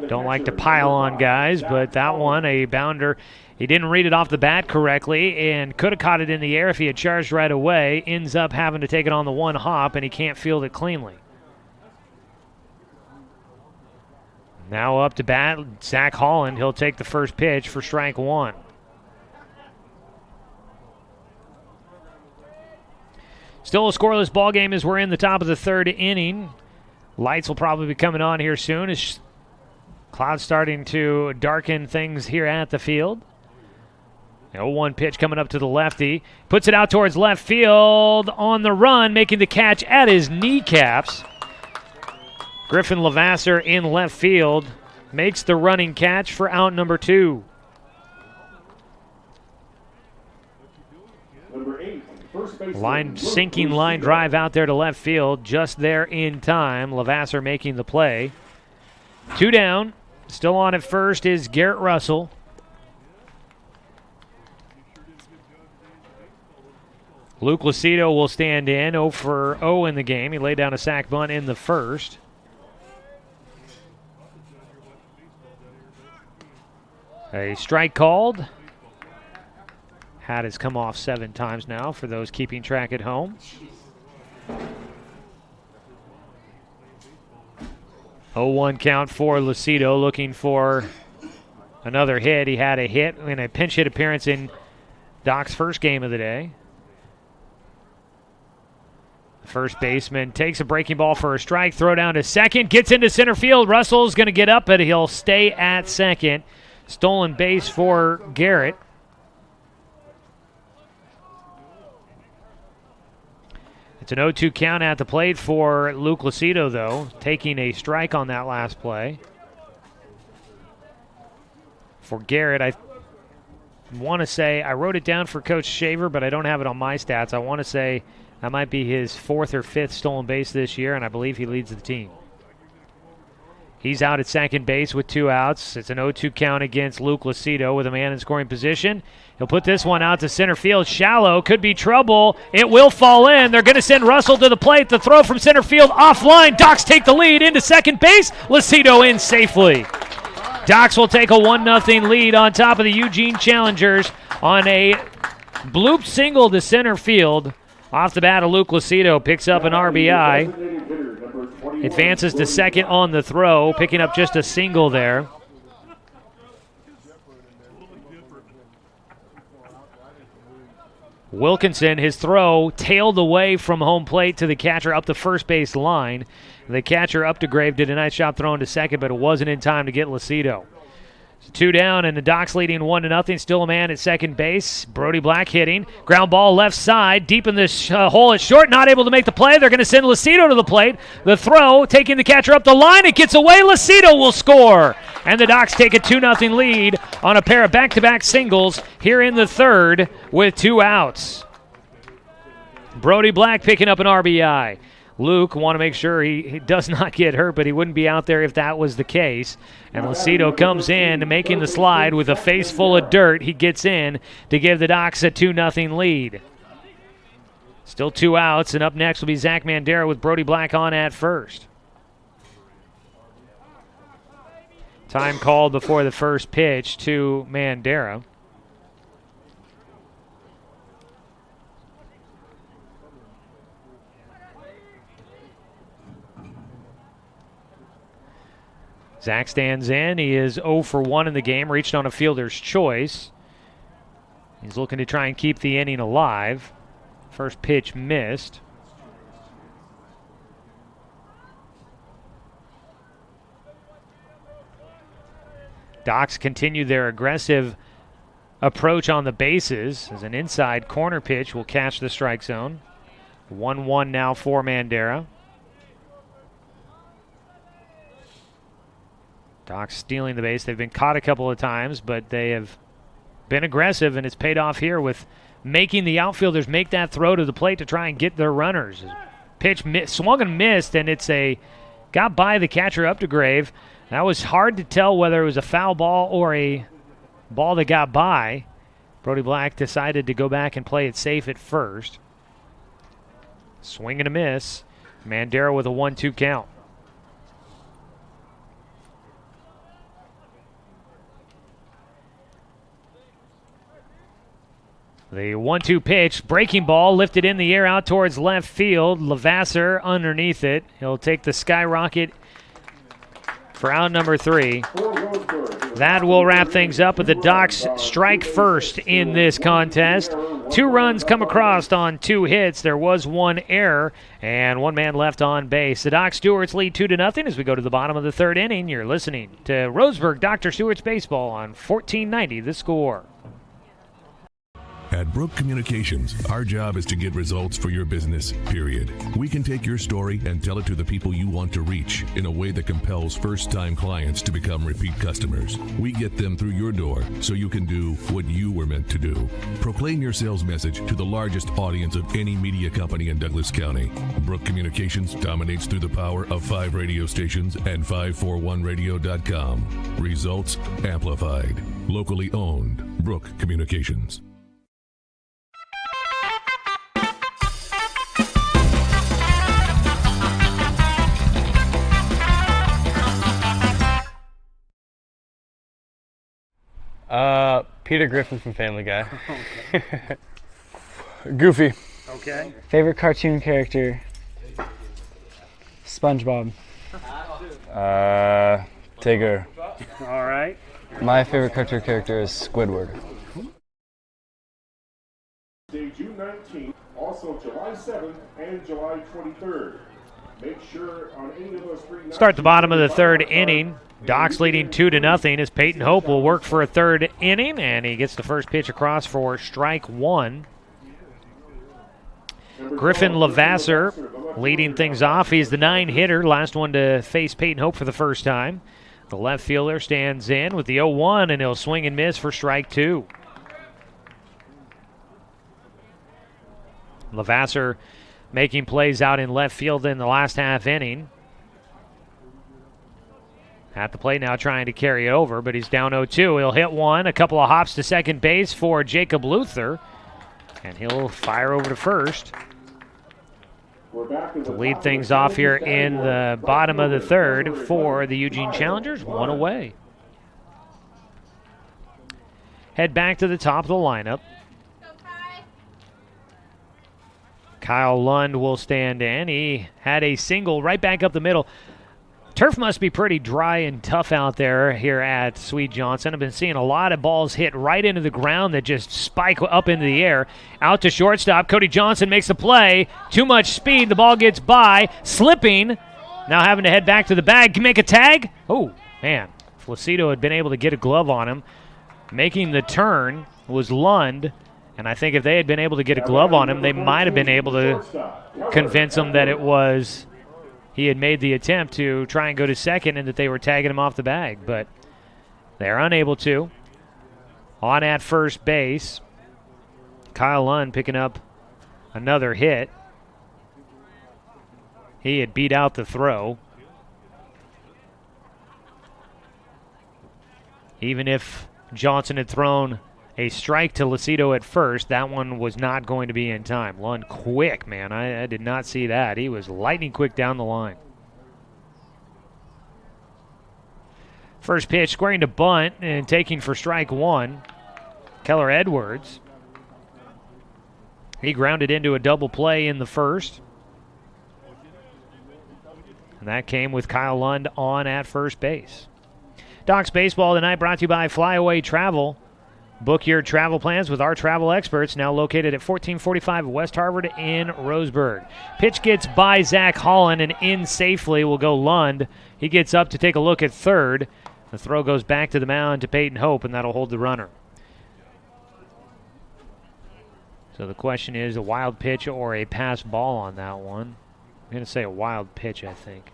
Don't like to pile on guys, but that one, a bounder. He didn't read it off the bat correctly and could have caught it in the air if he had charged right away. Ends up having to take it on the one hop, and he can't field it cleanly. Now up to bat, Zach Holland. He'll take the first pitch for strike 1. Still a scoreless ball game as we're in the top of the third inning. Lights will probably be coming on here soon as clouds starting to darken things here at the field. 0-1 pitch coming up to the lefty. Puts it out towards left field on the run, making the catch at his kneecaps. Griffin Levasseur in left field makes the running catch for out number 2. Sinking line drive out there to left field, just there in time. Levasseur making the play. 2 down. Still on at first is Garrett Russell. Luke Lucido will stand in, 0 for 0 in the game. He laid down a sac bunt in the first. A strike called. Hat has come off 7 times now for those keeping track at home. 0-1 count for Lucido, looking for another hit. He had a hit in a pinch hit appearance in Doc's first game of the day. The first baseman takes a breaking ball for a strike, throw down to second, gets into center field. Russell's going to get up, but he'll stay at second. Stolen base for Garrett. It's an 0-2 count at the plate for Luke Lucido, though, taking a strike on that last play. For Garrett, I want to say, I wrote it down for Coach Shaver, but I don't have it on my stats. I want to say that might be his 4th or 5th stolen base this year, and I believe he leads the team. He's out at second base with 2 outs. It's an 0-2 count against Luke Lucido with a man in scoring position. He'll put this one out to center field. Shallow, could be trouble. It will fall in. They're going to send Russell to the plate. The throw from center field offline. Docs take the lead into second base. Lucido in safely. Docs will take a 1-0 lead on top of the Eugene Challengers on a bloop single to center field. Off the bat of Luke Lucido, picks up an RBI. Advances to second on the throw, picking up just a single there. Wilkinson, his throw tailed away from home plate to the catcher up the first base line. The catcher up to Grave did a nice job throwing to second, but it wasn't in time to get Lucido. So 2 down, and the Docs leading 1-0. Still a man at second base. Brody Black hitting. Ground ball left side, deep in this hole at short. Not able to make the play. They're going to send Lucido to the plate. The throw, taking the catcher up the line. It gets away. Lucido will score. And the Docs take a 2-0 lead on a pair of back-to-back singles here in the third with 2 outs. Brody Black picking up an RBI. Luke want to make sure he does not get hurt, but he wouldn't be out there if that was the case. And Lucido comes in, making the slide with a face full of dirt. He gets in to give the Docs a 2-0 lead. Still 2 outs, and up next will be Zach Mandera with Brody Black on at first. Time called before the first pitch to Mandera. Zach stands in. He is 0 for 1 in the game, reached on a fielder's choice. He's looking to try and keep the inning alive. First pitch missed. Docs continue their aggressive approach on the bases as an inside corner pitch will catch the strike zone. 1-1 now for Mandera. Docs stealing the base. They've been caught a couple of times, but they have been aggressive, and it's paid off here with making the outfielders make that throw to the plate to try and get their runners. Pitch swung and missed, and got by the catcher up to Grave. That was hard to tell whether it was a foul ball or a ball that got by. Brody Black decided to go back and play it safe at first. Swing and a miss. Mandera with a 1-2 count. The 1-2 pitch, breaking ball, lifted in the air out towards left field. Levasseur underneath it. He'll take the skyrocket for out number 3. That will wrap things up with the Docs strike first in this contest. 2 runs come across on 2 hits. There was 1 error and 1 man left on base. The Doc Stewarts lead 2-0 as we go to the bottom of the 3rd inning. You're listening to Roseburg Dr. Stewart's Baseball on 1490 The Score. At Brook Communications, our job is to get results for your business, period. We can take your story and tell it to the people you want to reach in a way that compels first-time clients to become repeat customers. We get them through your door so you can do what you were meant to do. Proclaim your sales message to the largest audience of any media company in Douglas County. Brook Communications dominates through the power of 5 radio stations and 541radio.com. Results amplified. Locally owned. Brook Communications. Peter Griffin from Family Guy. Goofy. Okay. Favorite cartoon character? SpongeBob. Tigger. All right. My favorite cartoon character is Squidward. Day June 19th, also July 7th and July 23rd. Make sure on any of those 3 nights. Start the bottom of the 3rd inning. Docs leading 2-0 as Peyton Hope will work for a 3rd inning, and he gets the first pitch across for strike 1. Griffin Levasseur leading things off. He's the 9-hitter, last one to face Peyton Hope for the first time. The left fielder stands in with the 0-1, and he'll swing and miss for strike 2. Levasseur making plays out in left field in the last half inning. At the plate now trying to carry it over, but he's down 0-2. He'll hit one, a couple of hops to second base for Jacob Luther, and he'll fire over to first to lead things off here in the bottom of the 3rd for the Eugene Challengers. 1 away. Head back to the top of the lineup. Kyle Lund will stand in. He had a single right back up the middle. Turf must be pretty dry and tough out there here at Sweet Johnson. I've been seeing a lot of balls hit right into the ground that just spike up into the air. Out to shortstop. Cody Johnson makes the play. Too much speed. The ball gets by. Slipping. Now having to head back to the bag. Can make a tag. Oh, man. Flacito had been able to get a glove on him. Making the turn was Lund. And I think if they had been able to get a glove on him, they might have been able to convince him that it was he had made the attempt to try and go to second and that they were tagging him off the bag. But they're unable to. On at first base, Kyle Lund picking up another hit. He had beat out the throw. Even if Johnson had thrown a strike to Lucido at first, that one was not going to be in time. Lund quick, man. I did not see that. He was lightning quick down the line. First pitch, squaring to bunt and taking for strike 1. Keller Edwards. He grounded into a double play in the first. And that came with Kyle Lund on at first base. Docs Baseball tonight brought to you by Flyaway Travel. Book your travel plans with our travel experts, now located at 1445 West Harvard in Roseburg. Pitch gets by Zach Holland, and in safely will go Lund. He gets up to take a look at third. The throw goes back to the mound to Peyton Hope, and that'll hold the runner. So the question is a wild pitch or a pass ball on that one. I'm going to say a wild pitch, I think.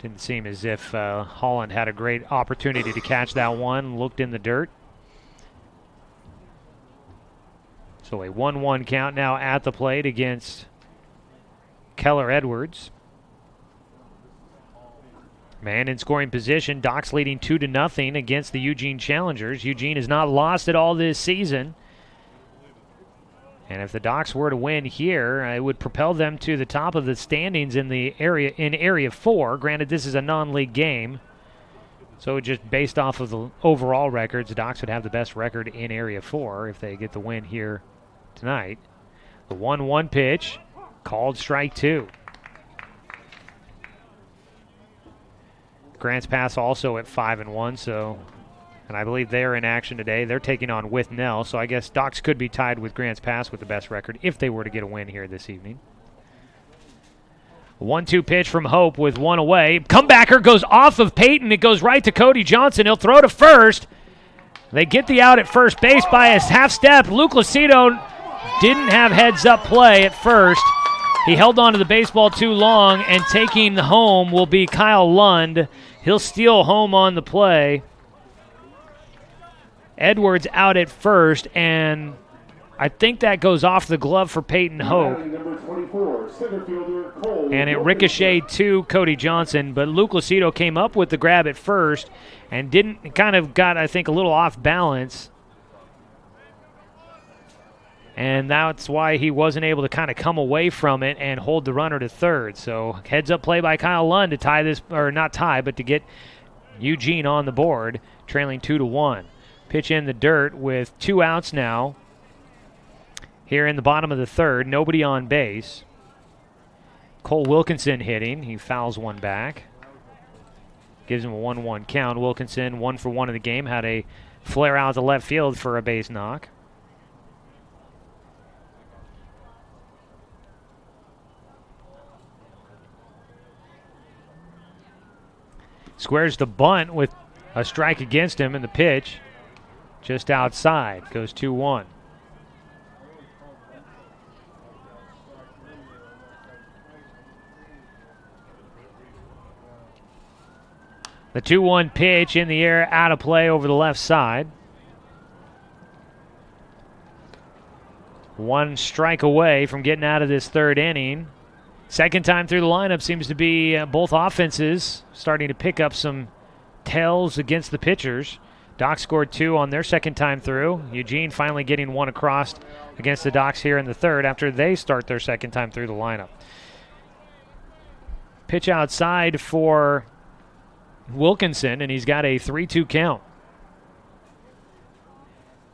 Didn't seem as if Holland had a great opportunity to catch that one. Looked in the dirt. So a 1-1 count now at the plate against Keller Edwards. Man in scoring position. Docs leading 2-0 against the Eugene Challengers. Eugene has not lost at all this season. And if the Docs were to win here, it would propel them to the top of the standings in Area 4. Granted, this is a non-league game, so just based off of the overall records, the Docs would have the best record in Area 4 if they get the win here tonight. The 1-1 pitch, called strike 2. Grants Pass also at 5-1, and I believe they're in action today. They're taking on With Nell, so I guess Docs could be tied with Grants Pass with the best record if they were to get a win here this evening. 1-2 pitch from Hope with one away. Comebacker goes off of Peyton. It goes right to Cody Johnson. He'll throw to first. They get the out at first base by a half step. Luke Lucido didn't have heads-up play at first. He held on to the baseball too long, and taking home will be Kyle Lund. He'll steal home on the play. Edwards out at first, and I think that goes off the glove for Peyton Hope. And it ricocheted to Cody Johnson, but Luke Lucido came up with the grab at first and got, I think, a little off balance. And that's why he wasn't able to kind of come away from it and hold the runner to third. So heads-up play by Kyle Lund to tie this, or not tie, but to get Eugene on the board, trailing 2-1. Pitch in the dirt with 2 outs now. Here in the bottom of the third, nobody on base. Cole Wilkinson hitting. He fouls one back. Gives him a 1-1 count. Wilkinson, 1 for 1 in the game, had a flare out to left field for a base knock. Squares the bunt with a strike against him, and the pitch just outside. Goes 2-1. The 2-1 pitch in the air, out of play over the left side. 1 strike away from getting out of this third inning. Second time through the lineup seems to be both offenses starting to pick up some tails against the pitchers. Docs scored 2 on their second time through. Eugene finally getting 1 across against the Docs here in the third after they start their second time through the lineup. Pitch outside for Wilkinson, and he's got a 3-2 count.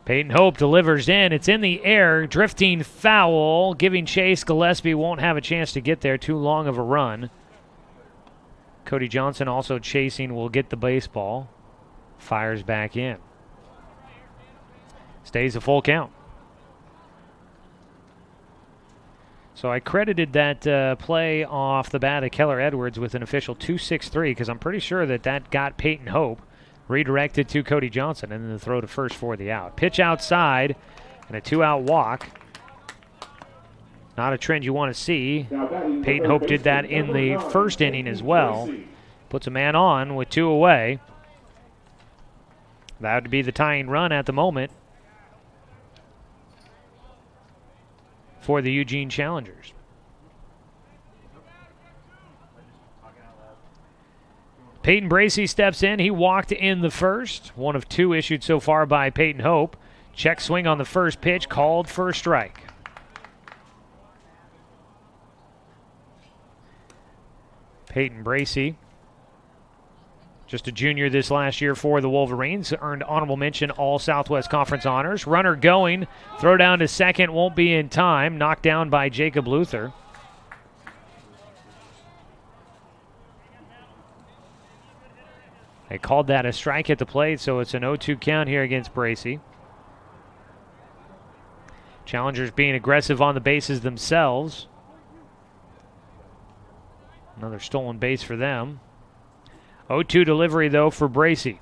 Peyton Hope delivers in. It's in the air, drifting foul, giving chase. Gillespie won't have a chance to get there. Too long of a run. Cody Johnson also chasing, will get the baseball. Fires back in. Stays a full count. So I credited that play off the bat of Keller Edwards with an official 2-6-3 because I'm pretty sure that got Peyton Hope. Redirected to Cody Johnson, and then the throw to first for the out. Pitch outside, and a 2-out walk. Not a trend you want to see. Peyton Hope did that in the first inning as well. Puts a man on with 2 away. That would be the tying run at the moment for the Eugene Challengers. Peyton Bracey steps in. He walked in the first. 1 of 2 issued so far by Peyton Hope. Check swing on the first pitch, called for a strike. Peyton Bracey, just a junior this last year for the Wolverines, earned honorable mention All Southwest Conference honors. Runner going, throw down to second, won't be in time. Knocked down by Jacob Luther. They called that a strike at the plate, so it's an 0-2 count here against Bracey. Challengers being aggressive on the bases themselves. Another stolen base for them. 0-2 delivery, though, for Bracey.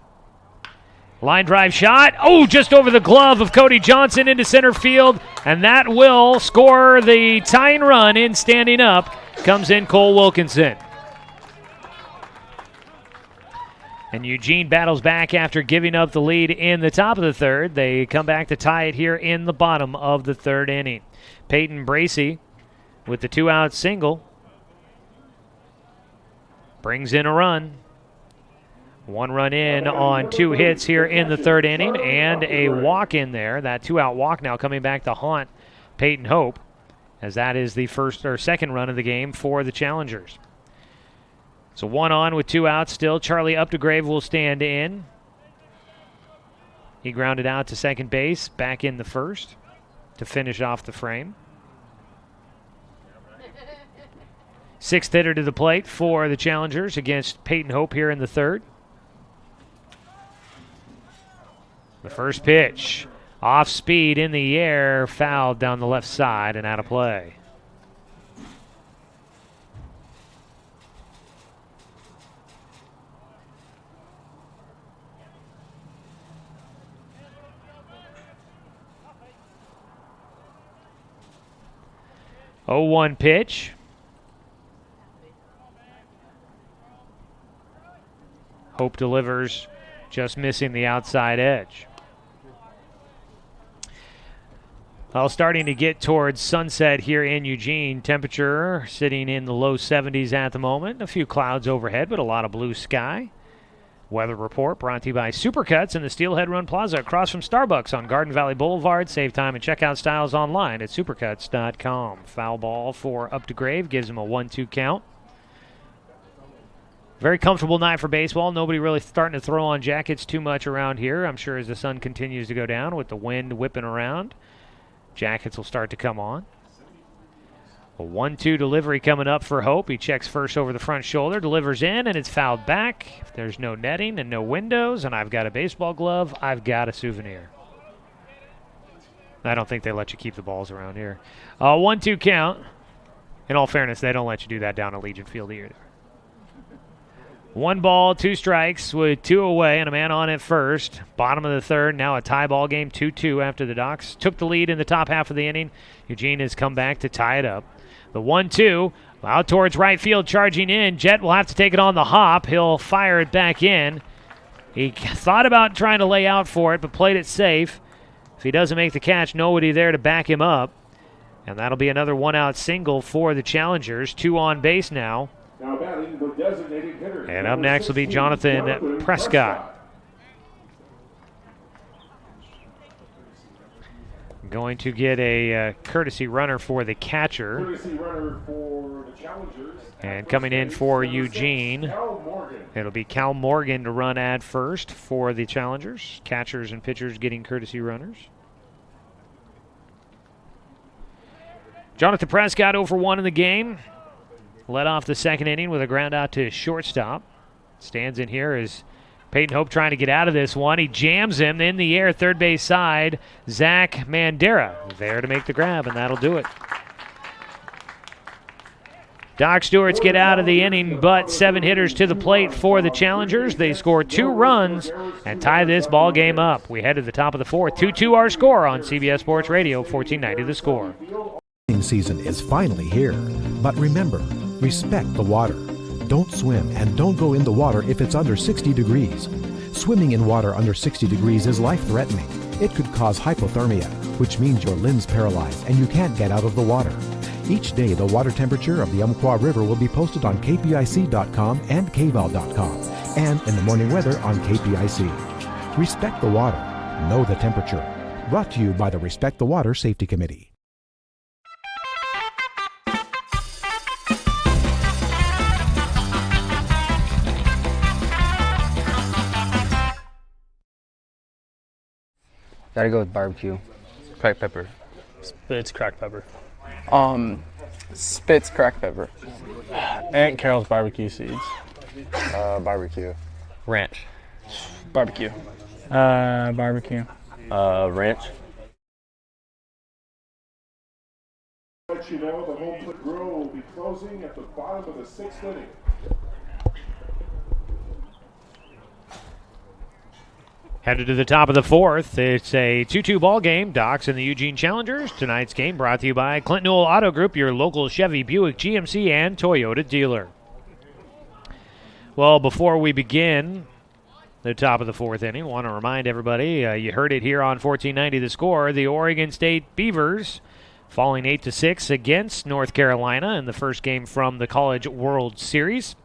Line drive shot. Oh, just over the glove of Cody Johnson into center field, and that will score the tying run. In standing up comes in Cole Wilkinson. And Eugene battles back after giving up the lead in the top of the third. They come back to tie it here in the bottom of the third inning. Peyton Bracey with the 2-out single brings in a run. 1 run in on 2 hits here in the third inning, and a walk in there. That 2-out walk now coming back to haunt Peyton Hope, as that is the second run of the game for the Challengers. So 1 on with 2 outs still. Charlie Updegrave will stand in. He grounded out to second base, back in the first to finish off the frame. 6th hitter to the plate for the Challengers against Peyton Hope here in the third. The first pitch, off speed in the air, fouled down the left side and out of play. Oh, 1 pitch. Hope delivers, just missing the outside edge. Well, starting to get towards sunset here in Eugene. Temperature sitting in the low 70s at the moment. A few clouds overhead, but a lot of blue sky. Weather report brought to you by Supercuts in the Steelhead Run Plaza across from Starbucks on Garden Valley Boulevard. Save time and check out styles online at supercuts.com. Foul ball for Updegrave, gives him a 1-2 count. Very comfortable night for baseball. Nobody really starting to throw on jackets too much around here. I'm sure as the sun continues to go down with the wind whipping around, jackets will start to come on. A 1-2 delivery coming up for Hope. He checks first over the front shoulder, delivers in, and it's fouled back. If there's no netting and no windows, and I've got a baseball glove, I've got a souvenir. I don't think they let you keep the balls around here. 1-2 count. In all fairness, they don't let you do that down at Legion Field either. 1 ball, 2 strikes with 2 away and a man on at first. Bottom of the third, now a tie ball game, 2-2 after the Docs took the lead in the top half of the inning. Eugene has come back to tie it up. The 1-2, out towards right field, charging in. Jet will have to take it on the hop. He'll fire it back in. He thought about trying to lay out for it, but played it safe. If he doesn't make the catch, nobody there to back him up. And that'll be another 1-out single for the Challengers. 2 on base now. Now batting the designated hitter. And up next will be Jonathan Prescott. Going to get a courtesy runner for the catcher. Courtesy runner for the Challengers. And coming in for Eugene, it'll be Cal Morgan to run at first for the Challengers. Catchers and pitchers getting courtesy runners. Jonathan Prescott 0 for 1 in the game. Led off the second inning with a ground out to shortstop. Stands in here as Peyton Hope trying to get out of this one. He jams him in the air, third base side. Zach Mandera there to make the grab, and that'll do it. Doc Stewart's get out of the inning, but 7 hitters to the plate for the Challengers. They score 2 runs and tie this ball game up. We head to the top of the fourth. 2-2 our score on CBS Sports Radio, 1490 The Score. Season is finally here, but remember, respect the water. Don't swim and don't go in the water if it's under 60 degrees. Swimming in water under 60 degrees is life-threatening. It could cause hypothermia, which means your limbs paralyzed and you can't get out of the water. Each day, the water temperature of the Umpqua River will be posted on kpic.com and kval.com, and in the morning weather on KPIC. Respect the water. Know the temperature. Brought to you by the Respect the Water Safety Committee. Gotta go with barbecue. Cracked pepper. Spitz cracked pepper. Spitz cracked pepper. Aunt Carol's barbecue seeds. Barbecue. Ranch. Barbecue. Barbecue. Ranch. Let you know the home plate grill will be closing at the bottom of the 6th inning. Headed to the top of the 4th. It's a 2-2 ball game. Docs and the Eugene Challengers. Tonight's game brought to you by Clinton Newell Auto Group, your local Chevy, Buick, GMC, and Toyota dealer. Well, before we begin the top of the 4th inning, I want to remind everybody, you heard it here on 1490 The Score, the Oregon State Beavers falling 8-6 against North Carolina in the first game from the College World Series.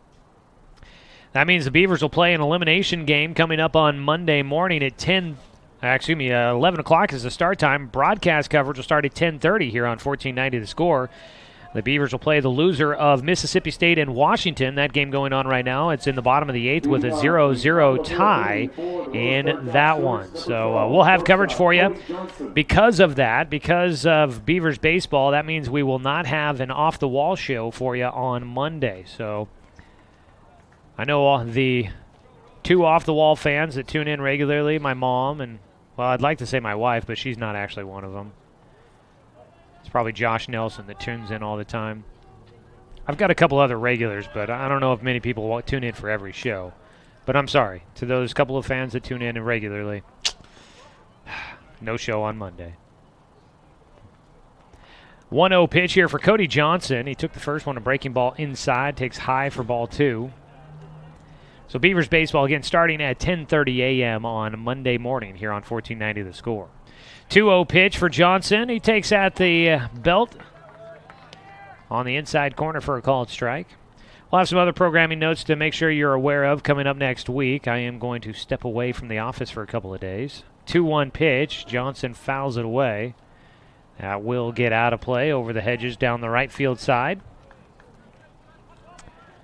That means the Beavers will play an elimination game coming up on Monday morning at 11 o'clock is the start time. Broadcast coverage will start at 10:30 here on 1490 The Score. The Beavers will play the loser of Mississippi State and Washington. That game going on right now. It's in the bottom of the 8th with a 0-0 tie in that one. So we'll have coverage for you. Because of that, because of Beavers baseball, that means we will not have an off-the-wall show for you on Monday. So I know all the 2 off-the-wall fans that tune in regularly, my mom and, well, I'd like to say my wife, but she's not actually one of them. It's probably Josh Nelson that tunes in all the time. I've got a couple other regulars, but I don't know if many people will tune in for every show. But I'm sorry to those couple of fans that tune in regularly. No show on Monday. 1-0 pitch here for Cody Johnson. He took the first one, a breaking ball inside, takes high for ball 2. So Beavers baseball again starting at 10:30 a.m. on Monday morning here on 1490 The Score. 2-0 pitch for Johnson. He takes at the belt on the inside corner for a called strike. We'll have some other programming notes to make sure you're aware of coming up next week. I am going to step away from the office for a couple of days. 2-1 pitch. Johnson fouls it away. That will get out of play over the hedges down the right field side.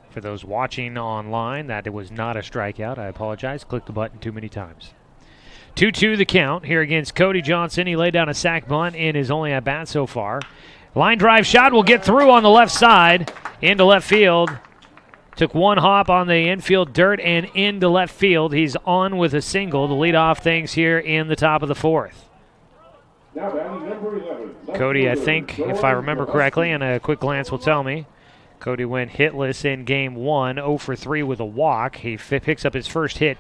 For those watching online, that it was not a strikeout. I apologize. Clicked the button too many times. 2-2 the count here against Cody Johnson. He laid down a sac bunt in his only at-bat so far. Line drive shot will get through on the left side into left field. Took one hop on the infield dirt and into left field. He's on with a single to lead off things here in the top of the 4th. Now batting number 11. Cody, I think, if I remember correctly, and a quick glance will tell me, Cody went hitless in game 1, 0 for 3 with a walk. He picks up his first hit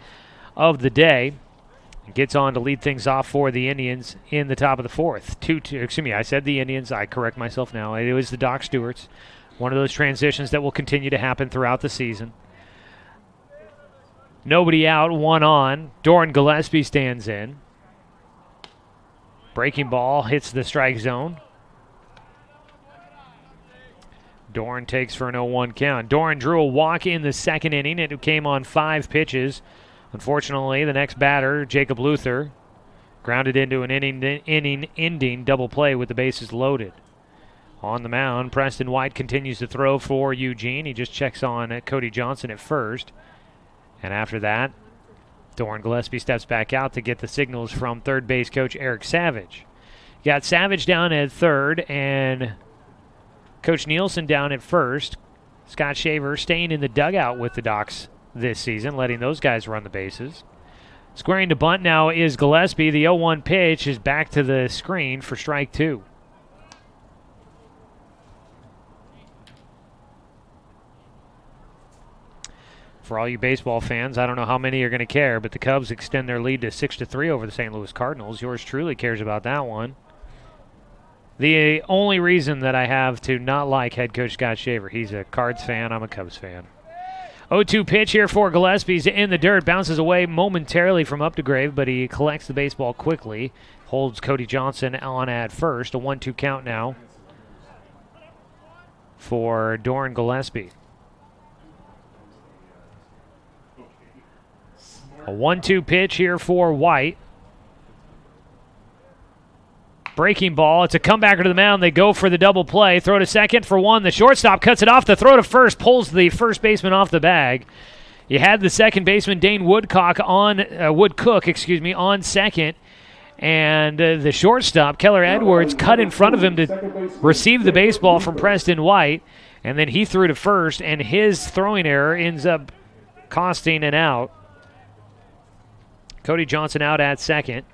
of the day and gets on to lead things off for the Indians in the top of the 4th. 2-2. Excuse me, I said the Indians. I correct myself now. It was the Doc Stewarts. One of those transitions that will continue to happen throughout the season. Nobody out, 1 on. Doran Gillespie stands in. Breaking ball hits the strike zone. Doran takes for an 0-1 count. Doran drew a walk in the second inning. It came on 5 pitches. Unfortunately, the next batter, Jacob Luther, grounded into an inning-ending double play with the bases loaded. On the mound, Preston White continues to throw for Eugene. He just checks on Cody Johnson at first. And after that, Doran Gillespie steps back out to get the signals from third base coach Eric Savage. You got Savage down at third and Coach Nielsen down at first. Scott Shaver staying in the dugout with the Docs this season, letting those guys run the bases. Squaring to bunt now is Gillespie. The 0-1 pitch is back to the screen for strike 2. For all you baseball fans, I don't know how many are going to care, but the Cubs extend their lead to 6-3 over the St. Louis Cardinals. Yours truly cares about that one. The only reason that I have to not like head coach Scott Shaver, he's a Cards fan, I'm a Cubs fan. 0-2 pitch here for Gillespie's in the dirt, bounces away momentarily from Updegrave, but he collects the baseball quickly, holds Cody Johnson on at first. A 1-2 count now for Doran Gillespie. A 1-2 pitch here for White. Breaking ball. It's a comebacker to the mound. They go for the double play. Throw to second for 1. The shortstop cuts it off. The throw to first pulls the first baseman off the bag. You had the second baseman Dane Woodcook on second, and the shortstop Keller Edwards cut in front of him to receive the baseball from Preston White, and then he threw to first, and his throwing error ends up costing an out. Cody Johnson out at second.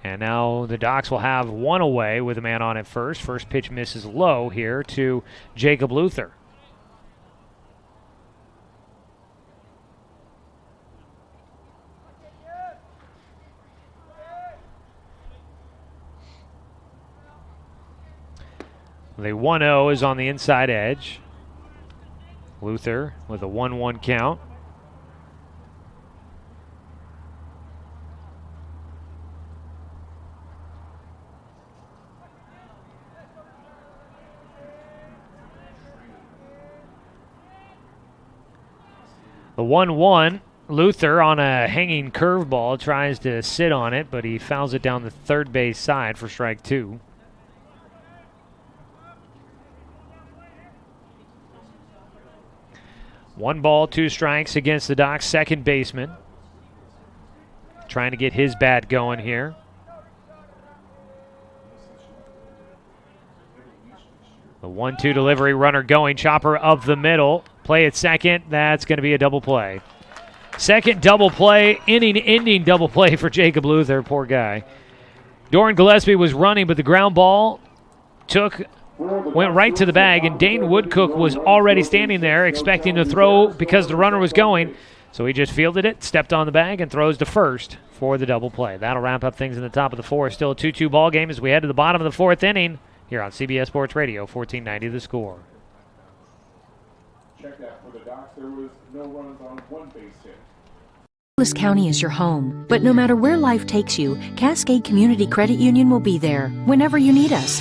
And now the Docs will have one away with a man on at first. First pitch misses low here to Jacob Luther. The 1-0 is on the inside edge. Luther with a 1-1 count. The 1-1, Luther on a hanging curveball tries to sit on it, but he fouls it down the third base side for strike 2. One ball, 2 strikes against the Docs' second baseman. Trying to get his bat going here. The 1-2 delivery, runner going, chopper up the middle. Play at second, that's going to be a double play. Second double play, inning-ending double play for Jacob Luther, poor guy. Doran Gillespie was running, but the ground ball went right to the bag, and Dane Woodcook was already standing there expecting to throw because the runner was going. So he just fielded it, stepped on the bag, and throws to first for the double play. That'll wrap up things in the top of the 4th. Still a 2-2 ball game as we head to the bottom of the 4th inning here on CBS Sports Radio, 1490 The Score. Check that for the Docs. There was no runs on one base hit. Douglas County is your home, but no matter where life takes you, Cascade Community Credit Union will be there whenever you need us.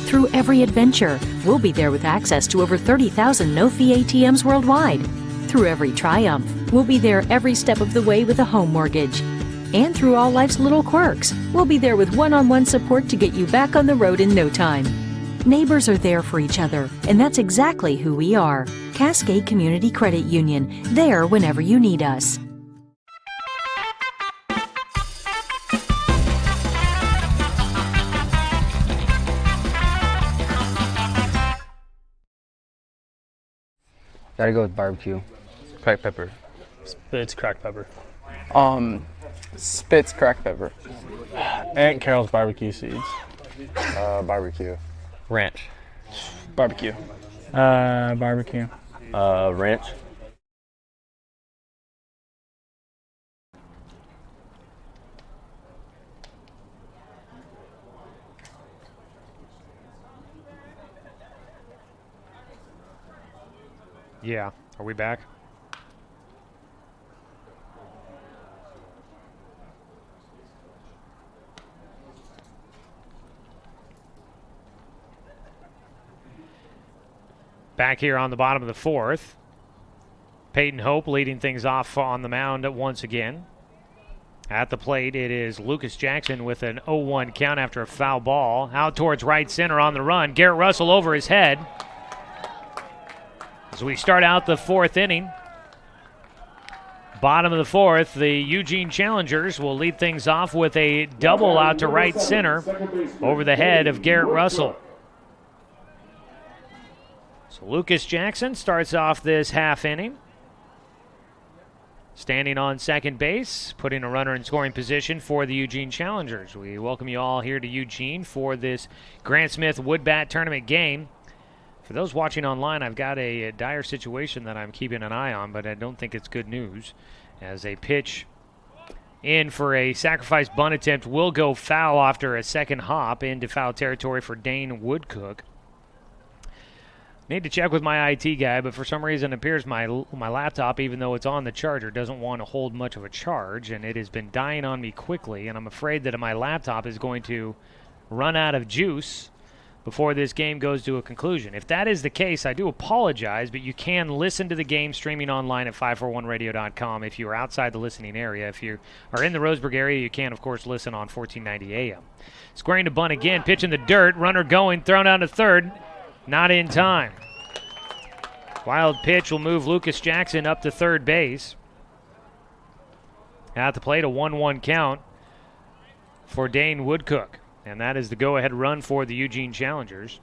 Through every adventure, we'll be there with access to over 30,000 no-fee ATMs worldwide. Through every triumph, we'll be there every step of the way with a home mortgage. And through all life's little quirks, we'll be there with one-on-one support to get you back on the road in no time. Neighbors are there for each other, and that's exactly who we are. Cascade Community Credit Union, there whenever you need us. Gotta go with barbecue. Cracked pepper. Spitz cracked pepper. Spitz cracked pepper. Aunt Carol's barbecue seeds. Barbecue. Ranch. Barbecue. Barbecue. Ranch. Yeah. Are we back? Back here on the bottom of the 4th. Peyton Hope leading things off on the mound once again. At the plate, it is Lucas Jackson with an 0-1 count after a foul ball. Out towards right center on the run. Garrett Russell over his head. As we start out the 4th inning. Bottom of the 4th, the Eugene Challengers will lead things off with a double out to right center over the head of Garrett Russell. So Lucas Jackson starts off this half inning. Standing on second base, putting a runner in scoring position for the Eugene Challengers. We welcome you all here to Eugene for this Grant Smith Wood Bat Tournament game. For those watching online, I've got a dire situation that I'm keeping an eye on, but I don't think it's good news. As a pitch in for a sacrifice bunt attempt will go foul after a second hop into foul territory for Dane Woodcook. Need to check with my IT guy, but for some reason it appears my laptop, even though it's on the charger, doesn't want to hold much of a charge, and it has been dying on me quickly, and I'm afraid that my laptop is going to run out of juice before this game goes to a conclusion. If that is the case, I do apologize, but you can listen to the game streaming online at 541radio.com if you are outside the listening area. If you are in the Roseburg area, you can, of course, listen on 1490 AM. Squaring to bunt again, pitch in the dirt, runner going, thrown down to third. Not in time. Wild pitch will move Lucas Jackson up to third base. At the plate, a 1-1 count for Dane Woodcook. And that is the go-ahead run for the Eugene Challengers.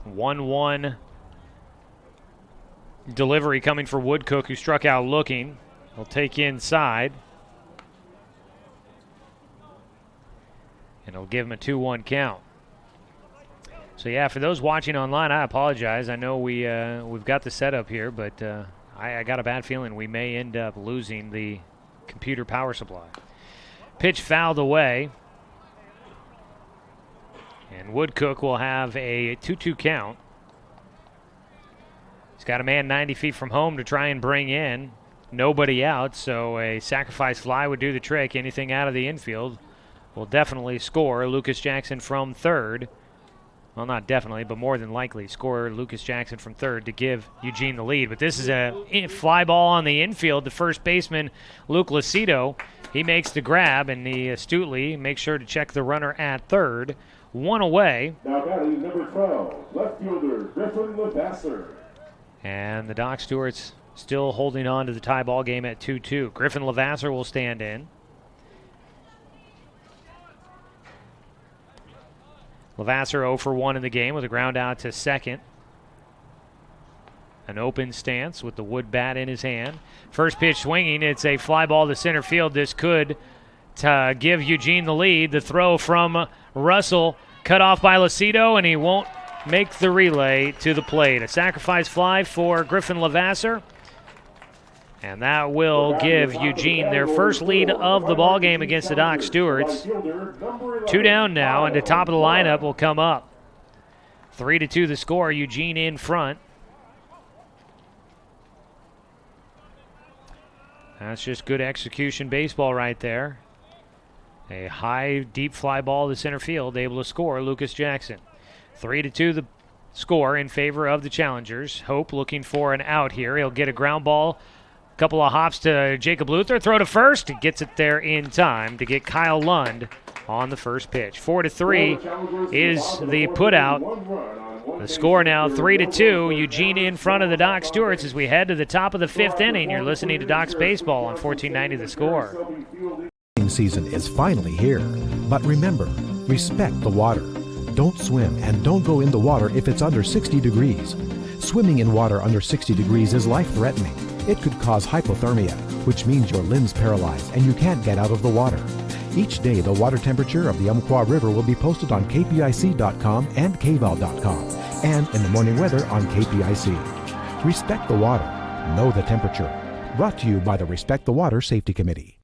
1-1 delivery coming for Woodcook, who struck out looking. He'll take inside. And he'll give him a 2-1 count. So, yeah, for those watching online, I apologize. I know we've got the setup here, but I got a bad feeling we may end up losing the computer power supply. Pitch fouled away. And Woodcook will have a 2-2 count. He's got a man 90 feet from home to try and bring in. Nobody out, so a sacrifice fly would do the trick. Anything out of the infield will definitely score. Lucas Jackson from third. Well, not definitely, but more than likely score Lucas Jackson from third to give Eugene the lead. But this is a fly ball on the infield. The first baseman, Luke Lucido, he makes the grab, and he astutely makes sure to check the runner at third. One away. Now batting number 12, left fielder Griffin Levasseur. And the Doc Stewarts still holding on to the tie ball game at 2-2. Griffin Levasseur will stand in. Levasseur 0 for 1 in the game with a ground out to second. An open stance with the wood bat in his hand. First pitch swinging. It's a fly ball to center field. This could give Eugene the lead. The throw from Russell cut off by Lucido, and he won't make the relay to the plate. A sacrifice fly for Griffin Levasseur. And that will give Eugene their first lead of the ball game against the Doc Stewarts. 2 down now, and the top of the lineup will come up. 3-2 the score. Eugene in front. That's just good execution baseball right there. A high, deep fly ball to center field, able to score Lucas Jackson. 3-2 the score in favor of the challengers. Hope looking for an out here. He'll get a ground ball. Couple of hops to Jacob Luther. Throw to first. He gets it there in time to get Kyle Lund on the first pitch. 4-3 is the put out. The score now 3-2. Eugene in front of the Doc Stewarts as we head to the top of the 5th inning. You're listening to Doc's Baseball on 1490 The Score. Season is finally here. But remember, respect the water. Don't swim and don't go in the water if it's under 60 degrees. Swimming in water under 60 degrees is life-threatening. It could cause hypothermia, which means your limbs paralyzed and you can't get out of the water. Each day, the water temperature of the Umpqua River will be posted on kpic.com and kval.com, and in the morning weather on KPIC. Respect the water. Know the temperature. Brought to you by the Respect the Water Safety Committee.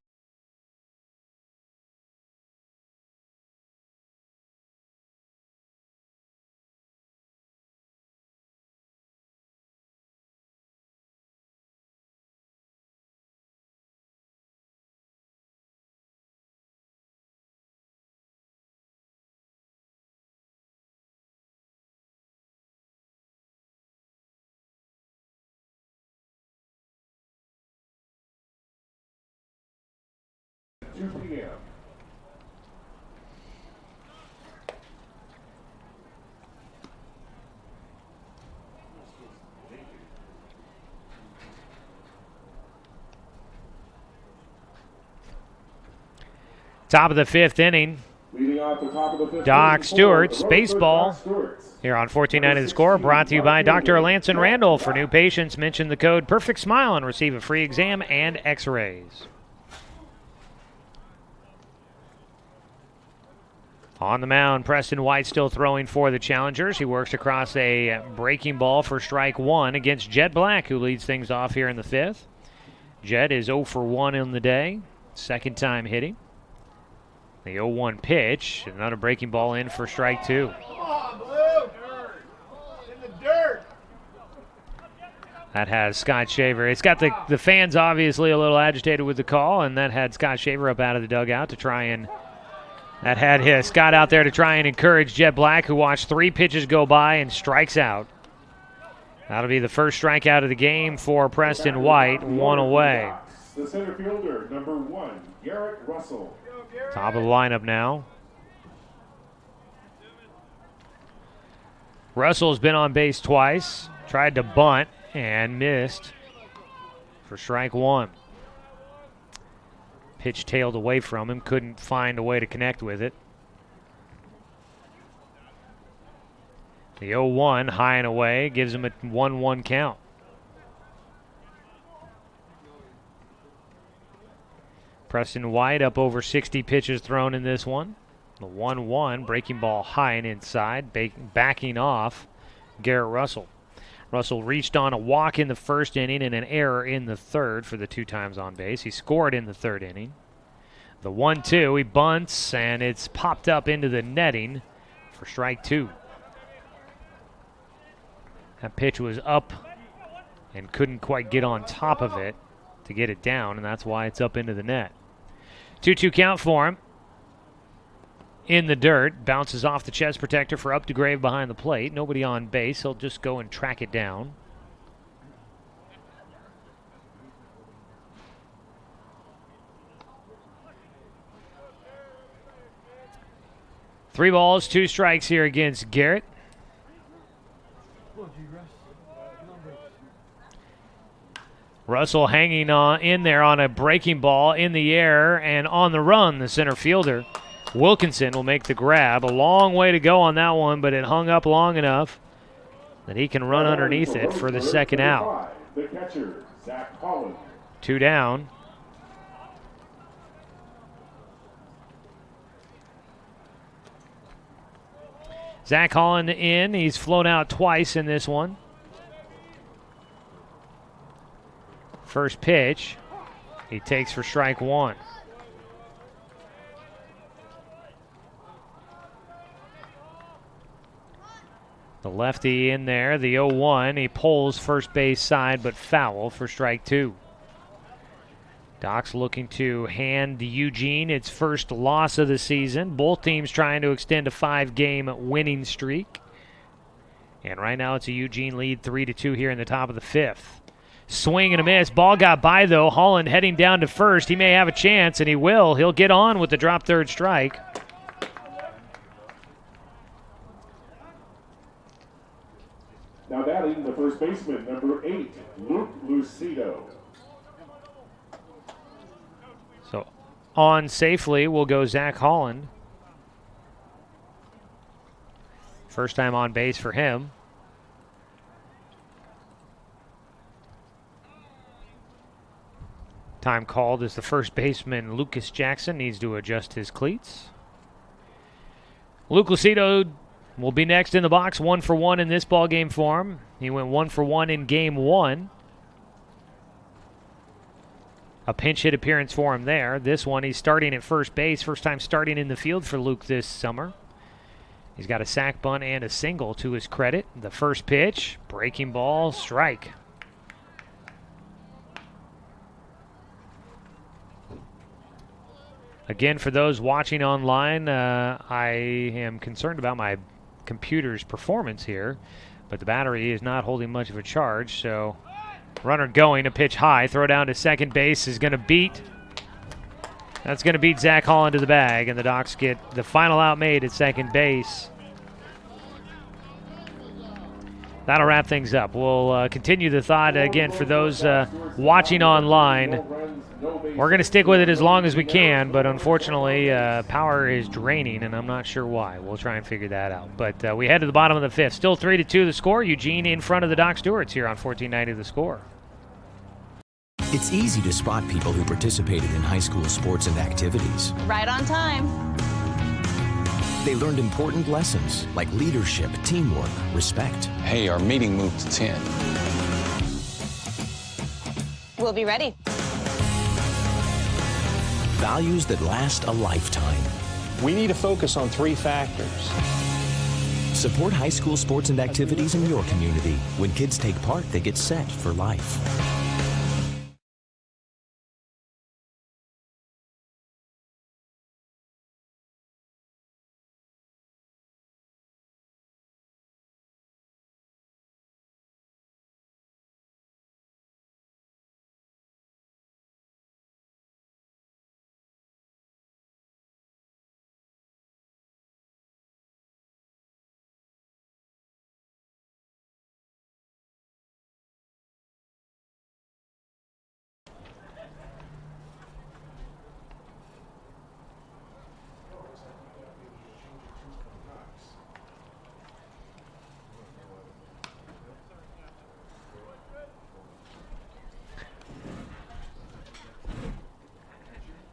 Top of the 5th inning. Doc Stewart's baseball here on 1490 The Score, brought to you by Dr. Alanson Randall. For new patients, mention the code Perfect Smile and receive a free exam and x-rays. On the mound, Preston White still throwing for the challengers. He works across a breaking ball for strike 1 against Jet Black, who leads things off here in the 5th. Jet is 0 for 1 in the day, second time hitting. The 0-1 pitch, another breaking ball in for strike 2. Come on, Blue! In the dirt! That has Scott Shaver. It's got the fans obviously a little agitated with the call, and that had Scott Shaver up out of the dugout to try and that had Scott out there to try and encourage Jet Black, who watched 3 pitches go by and strikes out. That'll be the first strikeout of the game for Preston White, 1 away. The center fielder, number 1, Garrett Russell. Top of the lineup now. Russell's been on base twice, tried to bunt and missed for strike 1. Pitch tailed away from him, couldn't find a way to connect with it. The 0-1 high and away gives him a 1-1 count. Preston White up over 60 pitches thrown in this one. The 1-1 breaking ball high and inside, backing off Garrett Russell. Russell reached on a walk in the first inning and an error in the third for the 2 times on base. He scored in the third inning. The 1-2, he bunts, and it's popped up into the netting for strike 2. That pitch was up and couldn't quite get on top of it to get it down, and that's why it's up into the net. 2-2 count for him. In the dirt, bounces off the chest protector for up to Grave behind the plate. Nobody on base. He'll just go and track it down. Three balls, 2 strikes here against Garrett. Russell hanging on in there on a breaking ball in the air and on the run. The center fielder, Wilkinson, will make the grab. A long way to go on that one, but it hung up long enough that he can run underneath it for the second out. The catcher, Zach Holland. 2 down. Zach Holland in. He's flown out twice in this one. First pitch, he takes for strike 1. The lefty in there, the 0-1. He pulls first base side, but foul for strike 2. Doc's looking to hand Eugene its first loss of the season. Both teams trying to extend a 5-game winning streak. And right now it's a Eugene lead 3-2 here in the top of the 5th. Swing and a miss. Ball got by, though. Holland heading down to first. He may have a chance, and he will. He'll get on with the drop third strike. Now batting the first baseman, number 8, Luke Lucido. So on safely will go Zach Holland. First time on base for him. Time called as the first baseman, Lucas Jackson, needs to adjust his cleats. Luke Lucido will be next in the box, 1 for 1 in this ball game for him. He went 1 for 1 in game 1. A pinch hit appearance for him there. This one, he's starting at first base. First time starting in the field for Luke this summer. He's got a sac bunt and a single to his credit. The first pitch, breaking ball, strike. Again, for those watching online, I am concerned about my computer's performance here, but the battery is not holding much of a charge, so runner going, a pitch high, throw down to second base is going to beat. That's going to beat Zach Holland to the bag, and the Docs get the final out made at second base. That'll wrap things up. We'll continue the thought again for those watching online. We're going to stick with it as long as we can, but unfortunately, power is draining, and I'm not sure why. We'll try and figure that out. But we head to the bottom of the 5th. Still 3-2 the score. Eugene in front of the Doc Stewarts here on 1490 The Score. It's easy to spot people who participated in high school sports and activities. Right on time. They learned important lessons like leadership, teamwork, respect. Hey, our meeting moved to 10. We'll be ready. Values that last a lifetime. We need to focus on 3 factors. Support high school sports and activities in your community. When kids take part, they get set for life.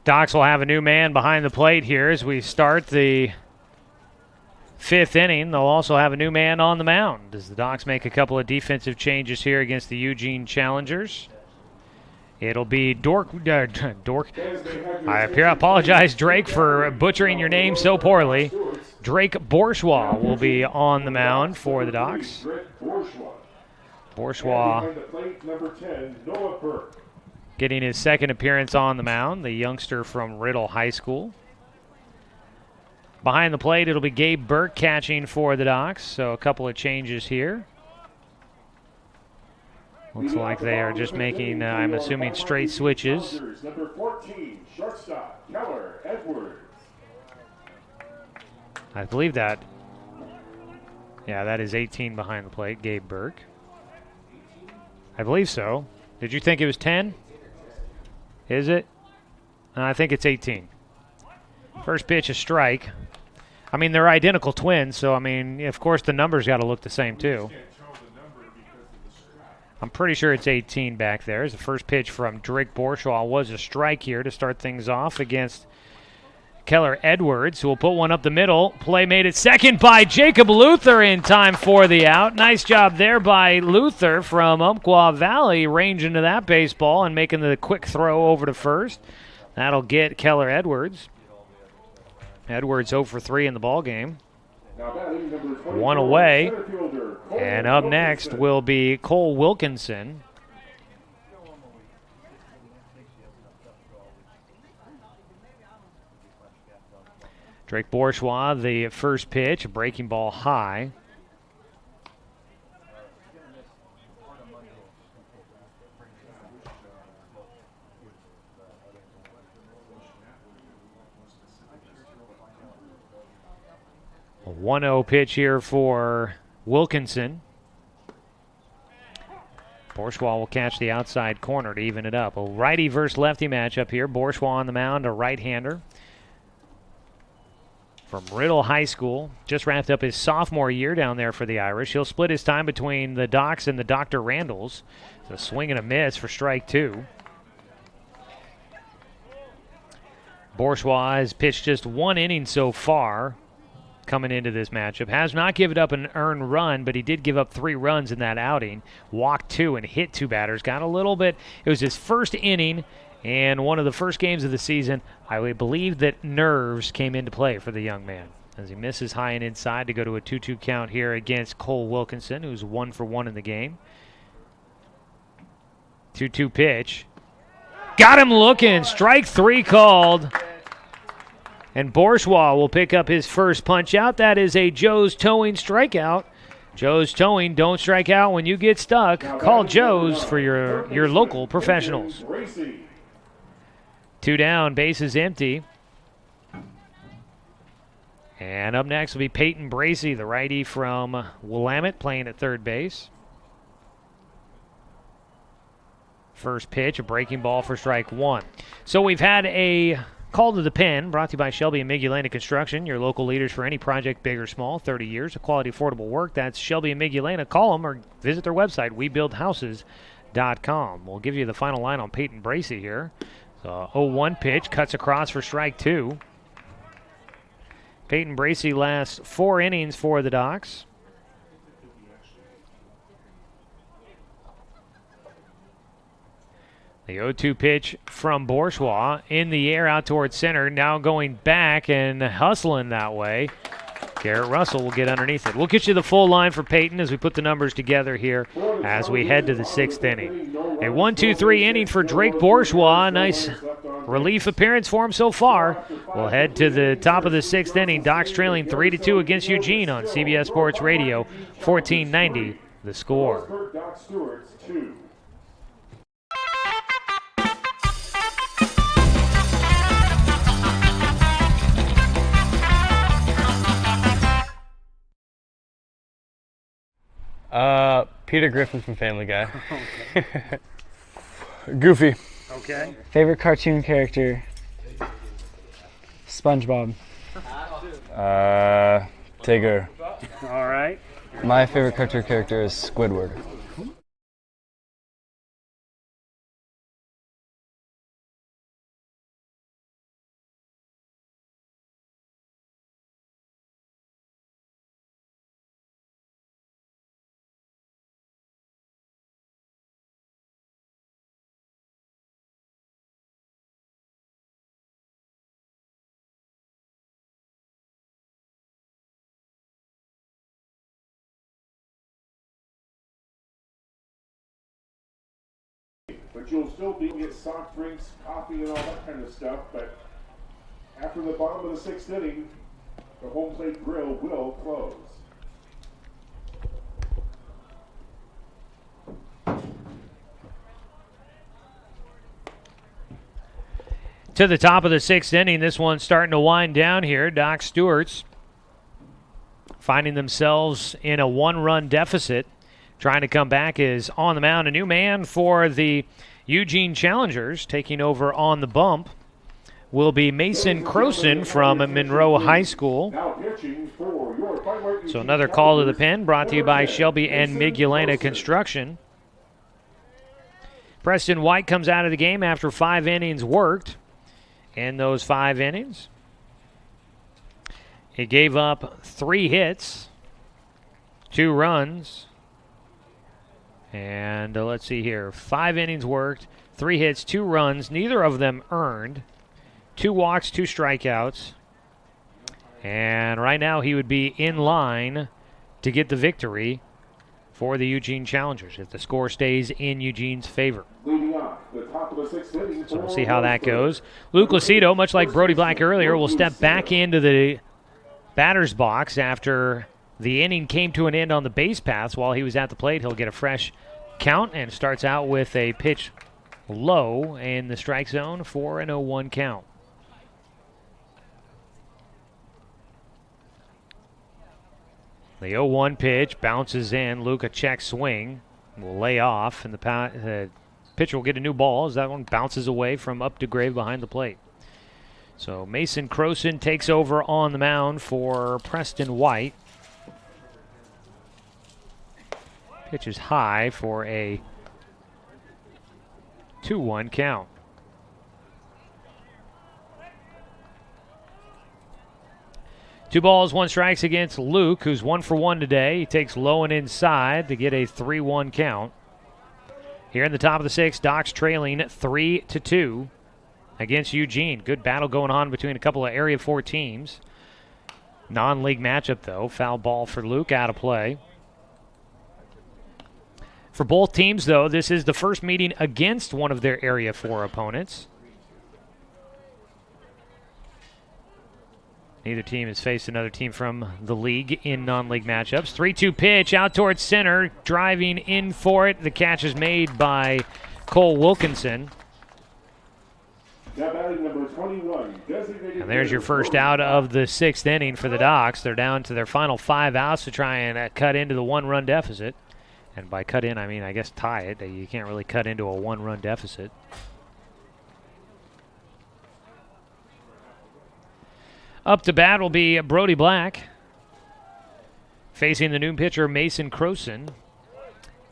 Docs will have a new man behind the plate here as we start the 5th inning. They'll also have a new man on the mound as the Docs make a couple of defensive changes here against the Eugene Challengers. It'll be Dork. I apologize, Drake, for butchering your name so poorly. Drake Bourgeois will be on the mound for the Docs. Bourgeois getting his 2nd appearance on the mound, the youngster from Riddle High School. Behind the plate, it'll be Gabe Burke catching for the Docs, so a couple of changes here. Looks like they are just making, I'm assuming, straight switches. Number 14, shortstop, Keller Edwards. I believe that. Yeah, that is 18 behind the plate, Gabe Burke. I believe so. Did you think it was 10? Is it? I think it's 18. First pitch, a strike. I mean, they're identical twins, so, I mean, of course the numbers got to look the same, too. I'm pretty sure it's 18 back there. As the first pitch from Drake Bourgeois was a strike here to start things off against Keller Edwards, who will put one up the middle. Play made at second by Jacob Luther in time for the out. Nice job there by Luther from Umpqua Valley, ranging to that baseball and making the quick throw over to first. That'll get Keller Edwards. Edwards 0 for 3 in the ball game. One away. And up next will be Cole Wilkinson. Drake Bourgeois, the first pitch, a breaking ball high. A 1-0 pitch here for Wilkinson. Bourgeois will catch the outside corner to even it up. A righty versus lefty matchup here. Bourgeois on the mound, a right-hander from Riddle High School. Just wrapped up his sophomore year down there for the Irish. He'll split his time between the Docs and the Dr. Randalls. It's a swing and a miss for strike 2. Bourgeois has pitched just 1 inning so far coming into this matchup. Has not given up an earned run, but he did give up 3 runs in that outing. Walked 2 and hit 2 batters. Got a little bit. It was his first inning and one of the first games of the season. I would believe that nerves came into play for the young man as he misses high and inside to go to a 2-2 count here against Cole Wilkinson, who's 1 for 1 in the game. 2-2 pitch. Got him looking. Strike 3 called. And Bourgeois will pick up his first punch out. That is a Joe's Towing strikeout. Joe's Towing, don't strike out when you get stuck. Call Joe's for your local professionals. 2 down, base is empty. And up next will be Peyton Bracey, the righty from Willamette, playing at third base. First pitch, a breaking ball for strike 1. So we've had a call to the pen, brought to you by Shelby and Migulena Construction, your local leaders for any project, big or small, 30 years of quality, affordable work. That's Shelby and Migulena. Call them or visit their website, webuildhouses.com. We'll give you the final line on Peyton Bracey here. So 0-1 pitch, cuts across for strike 2. Peyton Bracey lasts 4 innings for the Docs. The 0-2 pitch from Bourgeois in the air out towards center. Now going back and hustling that way. Garrett Russell will get underneath it. We'll get you the full line for Peyton as we put the numbers together here as we head to the 6th inning. A 1-2-3 inning for Drake Bourgeois. Nice relief appearance for him so far. We'll head to the top of the 6th inning. Docs trailing 3-2 against Eugene on CBS Sports Radio, 1490 The Score. Peter Griffin from Family Guy. Okay. Goofy. Okay. Favorite cartoon character? SpongeBob. Tigger. All right. My favorite cartoon character is Squidward. but you'll still be able to get soft drinks, coffee, and all that kind of stuff. But after the bottom of the 6th inning, the home plate grill will close. To the top of the 6th inning, this one's starting to wind down here. Doc Stewart's finding themselves in a 1-run deficit. Trying to come back is on the mound. A new man for the Eugene Challengers, taking over on the bump, will be Mason Croson from Monroe High School. So another call to the pen brought to you by Shelby and Migulena Construction. Preston White comes out of the game after 5 innings worked. In those 5 innings, he gave up 3 hits, 2 runs, and let's see here. 5 innings worked, 3 hits, 2 runs, neither of them earned, 2 walks, 2 strikeouts, and right now he would be in line to get the victory for the Eugene Challengers if the score stays in Eugene's favor. So we'll see how that goes. Luke Lucido, much like Brody Black earlier, will step back into the batter's box after the inning came to an end on the base paths. While he was at the plate, he'll get a fresh count and starts out with a pitch low in the strike zone for an 0-1 count. The 0-1 pitch bounces in. Luke, a check swing, will lay off, and the pitcher will get a new ball as that one bounces away from up to Grave behind the plate. So Mason Croson takes over on the mound for Preston White. Pitch is high for a 2-1 count. Two balls, 1 strikes against Luke, who's 1 for 1 today. He takes low and inside to get a 3-1 count. Here in the top of the 6th, Doc's trailing 3-2 against Eugene. Good battle going on between a couple of Area 4 teams. Non-league matchup, though. Foul ball for Luke, out of play. For both teams, though, this is the first meeting against one of their Area 4 opponents. Neither team has faced another team from the league in non-league matchups. 3-2 pitch out towards center, driving in for it. The catch is made by Cole Wilkinson. Number 21, and there's your first out of the 6th inning for the Docs. They're down to their final 5 outs to try and cut into the 1-run deficit. And by cut in, I mean, I guess tie it. You can't really cut into a 1-run deficit. Up to bat will be Brody Black, facing the new pitcher Mason Croson.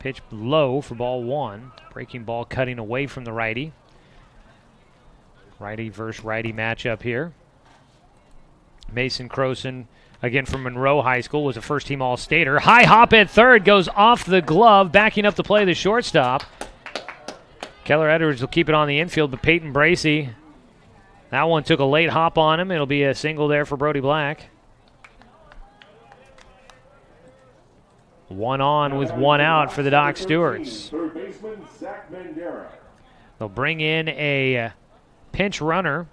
Pitch low for ball 1. Breaking ball cutting away from the righty. Righty versus righty matchup here. Mason Croson, again from Monroe High School, was a first-team All-Stater. High hop at third, goes off the glove, backing up to play the shortstop. Keller Edwards will keep it on the infield, but Peyton Bracey, that one took a late hop on him. It'll be a single there for Brody Black. 1 on with 1 out for the Doc Stewarts. They'll bring in a pinch runner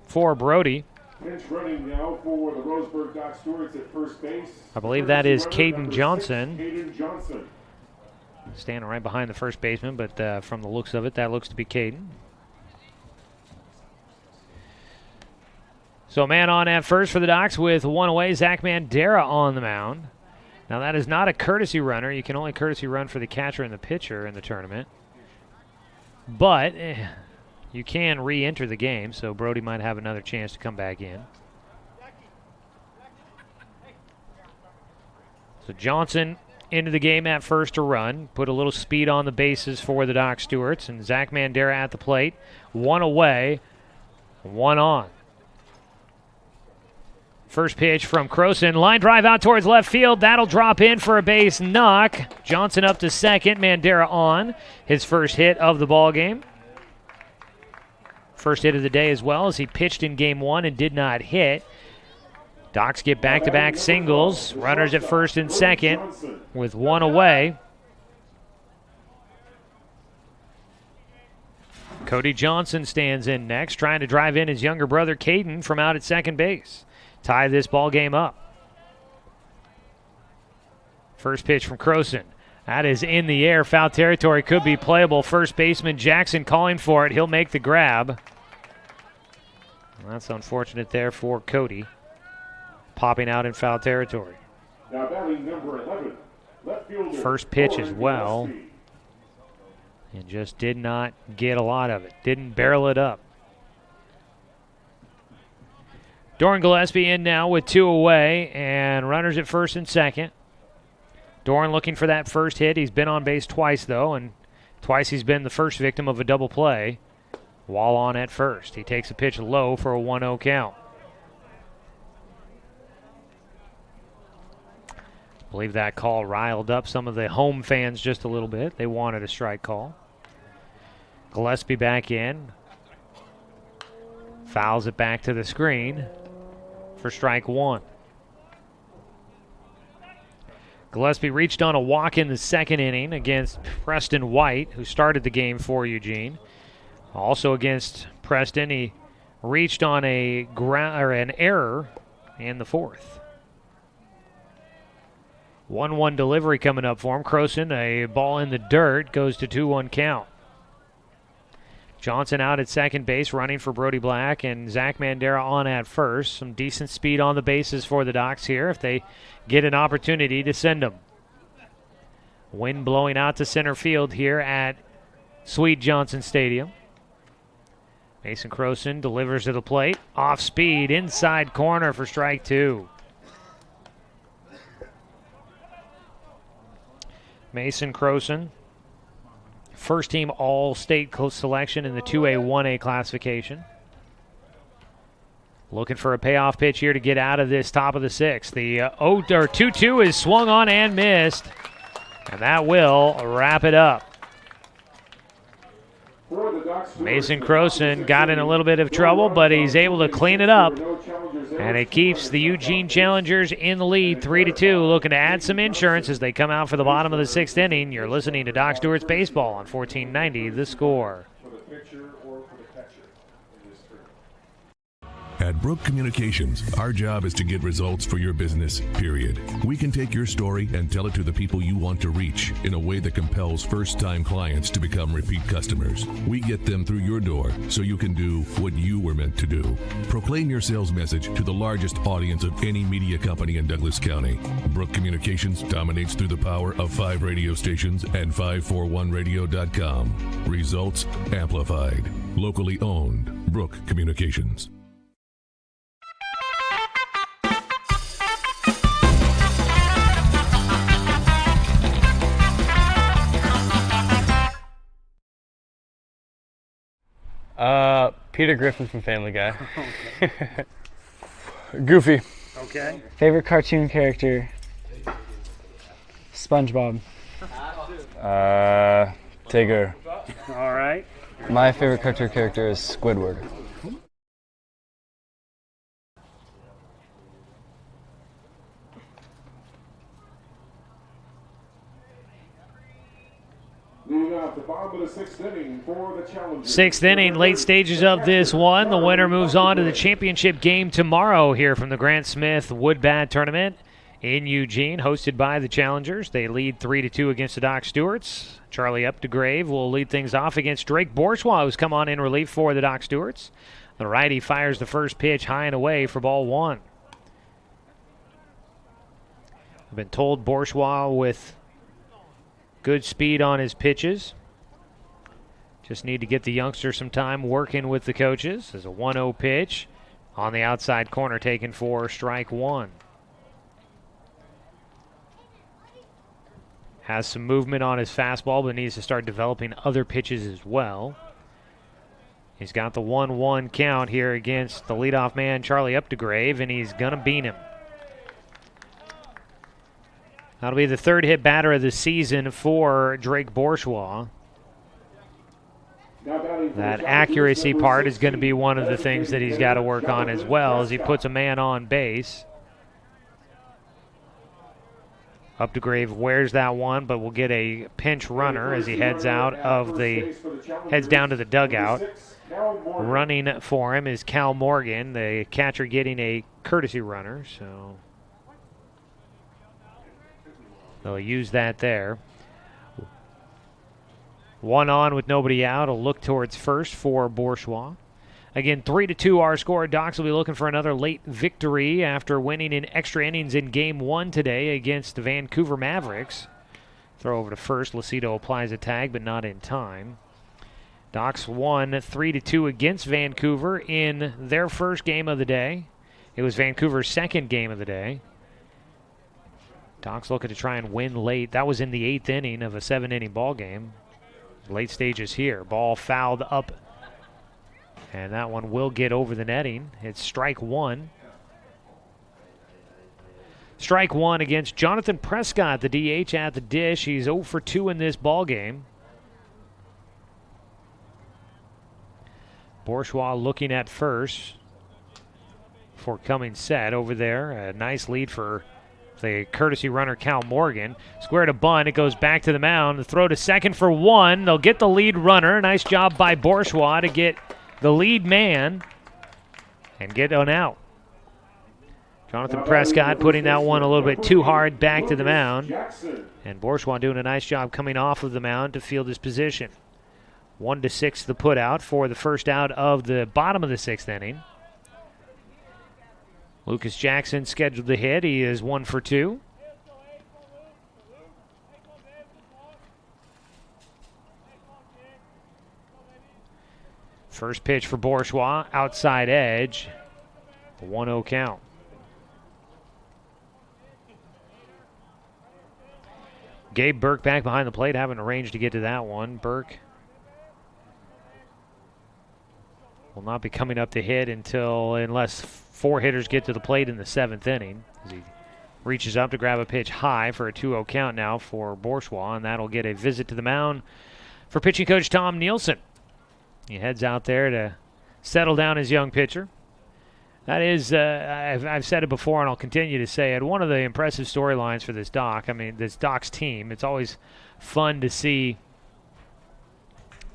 for Brody. Pinch running now for the Roseburg Doc Stewarts at first base. I believe that is Caden Johnson. Caden Johnson. Standing right behind the first baseman, but from the looks of it, that looks to be Caden. So a man on at first for the Docs with 1 away. Zach Mandera on the mound. Now that is not a courtesy runner. You can only courtesy run for the catcher and the pitcher in the tournament. But you can re-enter the game, so Brody might have another chance to come back in. So Johnson into the game at first to run. Put a little speed on the bases for the Doc Stewarts. And Zach Mandera at the plate. 1 away, 1 on. First pitch from Croson. Line drive out towards left field. That'll drop in for a base knock. Johnson up to second. Mandera on. His first hit of the ball game. First hit of the day as well, as he pitched in game 1 and did not hit. Docs get back-to-back singles. Runners at first and second with 1 away. Cody Johnson stands in next, trying to drive in his younger brother Caden from out at second base. Tie this ball game up. First pitch from Croson. That is in the air. Foul territory, could be playable. First baseman Jackson calling for it. He'll make the grab. That's unfortunate there for Cody. Popping out in foul territory. Now batting number 11, left fielder. First pitch as well. Gillespie. And just did not get a lot of it. Didn't barrel it up. Doran Gillespie in now with 2 away and runners at first and second. Doran looking for that first hit. He's been on base twice, though, and twice he's been the first victim of a double play. Wall on at first. He takes a pitch low for a 1-0 count. I believe that call riled up some of the home fans just a little bit. They wanted a strike call. Gillespie back in. Fouls it back to the screen for strike 1. Gillespie reached on a walk in the second inning against Preston White, who started the game for Eugene. Also against Preston, he reached on an error in the fourth. 1-1 delivery coming up for him. Croson, a ball in the dirt, goes to 2-1 count. Johnson out at second base, running for Brody Black, and Zach Mandera on at first. Some decent speed on the bases for the Docs here if they get an opportunity to send them. Wind blowing out to center field here at Sweet Johnson Stadium. Mason Croson delivers to the plate. Off speed, inside corner for strike 2. Mason Croson, first team All-State selection in the 2A, 1A classification. Looking for a payoff pitch here to get out of this top of the 6th. The 2-2 is swung on and missed, and that will wrap it up. Mason Croson got in a little bit of trouble, but he's able to clean it up, and it keeps the Eugene Challengers in the lead 3-2, looking to add some insurance as they come out for the bottom of the 6th inning. You're listening to Doc Stewart's Baseball on 1490 The Score. At Brook Communications, our job is to get results for your business, period. We can take your story and tell it to the people you want to reach in a way that compels first-time clients to become repeat customers. We get them through your door so you can do what you were meant to do. Proclaim your sales message to the largest audience of any media company in Douglas County. Brook Communications dominates through the power of 5 radio stations and 541radio.com. Results amplified. Locally owned. Brook Communications. Peter Griffin from Family Guy. Okay. Goofy. Okay. Favorite cartoon character? SpongeBob. Tigger. All right. My favorite cartoon character is Squidward. The bottom of the 6th inning for the Challengers. 6th inning, late stages of this one. The winner moves on to the championship game tomorrow here from the Grant Smith Wood Bat Tournament in Eugene, hosted by the Challengers. They lead 3-2 against the Doc Stewarts. Charlie Updegrave will lead things off against Drake Bourgeois, who's come on in relief for the Doc Stewarts. The righty fires the first pitch high and away for ball 1. I've been told Bourgeois with good speed on his pitches. Just need to get the youngster some time working with the coaches. There's a 1-0 pitch on the outside corner taken for strike 1. Has some movement on his fastball, but needs to start developing other pitches as well. He's got the 1-1 count here against the leadoff man, Charlie Updegrave, and he's going to beat him. That'll be the 3rd hit batter of the season for Drake Bourgeois. That accuracy part is going to be one of the things that he's got to work on as well as he puts a man on base. Updegrave wears that one, but will get a pinch runner as he heads down to the dugout. Running for him is Cal Morgan, the catcher, getting a courtesy runner, so they'll use that there. One on with nobody out. A look towards first for Bourgeois. Again, 3-2 our score. Docs will be looking for another late victory after winning in extra innings in Game 1 today against the Vancouver Mavericks. Throw over to first. Lucido applies a tag, but not in time. Docs won 3-2 against Vancouver in their first game of the day. It was Vancouver's second game of the day. Docs looking to try and win late. That was in the 8th inning of a 7-inning ball game. Late stages here. Ball fouled up, and that one will get over the netting. It's strike one. Strike one against Jonathan Prescott, the DH at the dish. He's 0 for 2 in this ball game. Bourgeois looking at first for coming set over there. A nice lead for the courtesy runner, Cal Morgan. Square to bunt. It goes back to the mound. The throw to second for one. They'll get the lead runner. Nice job by Bourgeois to get the lead man and get on out. Jonathan Prescott putting that one a little bit too hard back to the mound. And Bourgeois doing a nice job coming off of the mound to field his position. 1-6 the put out for the first out of the bottom of the 6th inning. Lucas Jackson scheduled to hit. He is 1 for 2. First pitch for Bourgeois, outside edge. A 1-0 count. Gabe Burke back behind the plate, having arranged to get to that one. Burke will not be coming up to hit unless 4 hitters get to the plate in the 7th inning. As he reaches up to grab a pitch high for a 2-0 count now for Bourgeois, and that'll get a visit to the mound for pitching coach Tom Nielsen. He heads out there to settle down his young pitcher. That is, I've said it before and I'll continue to say it, one of the impressive storylines for this Docs team. It's always fun to see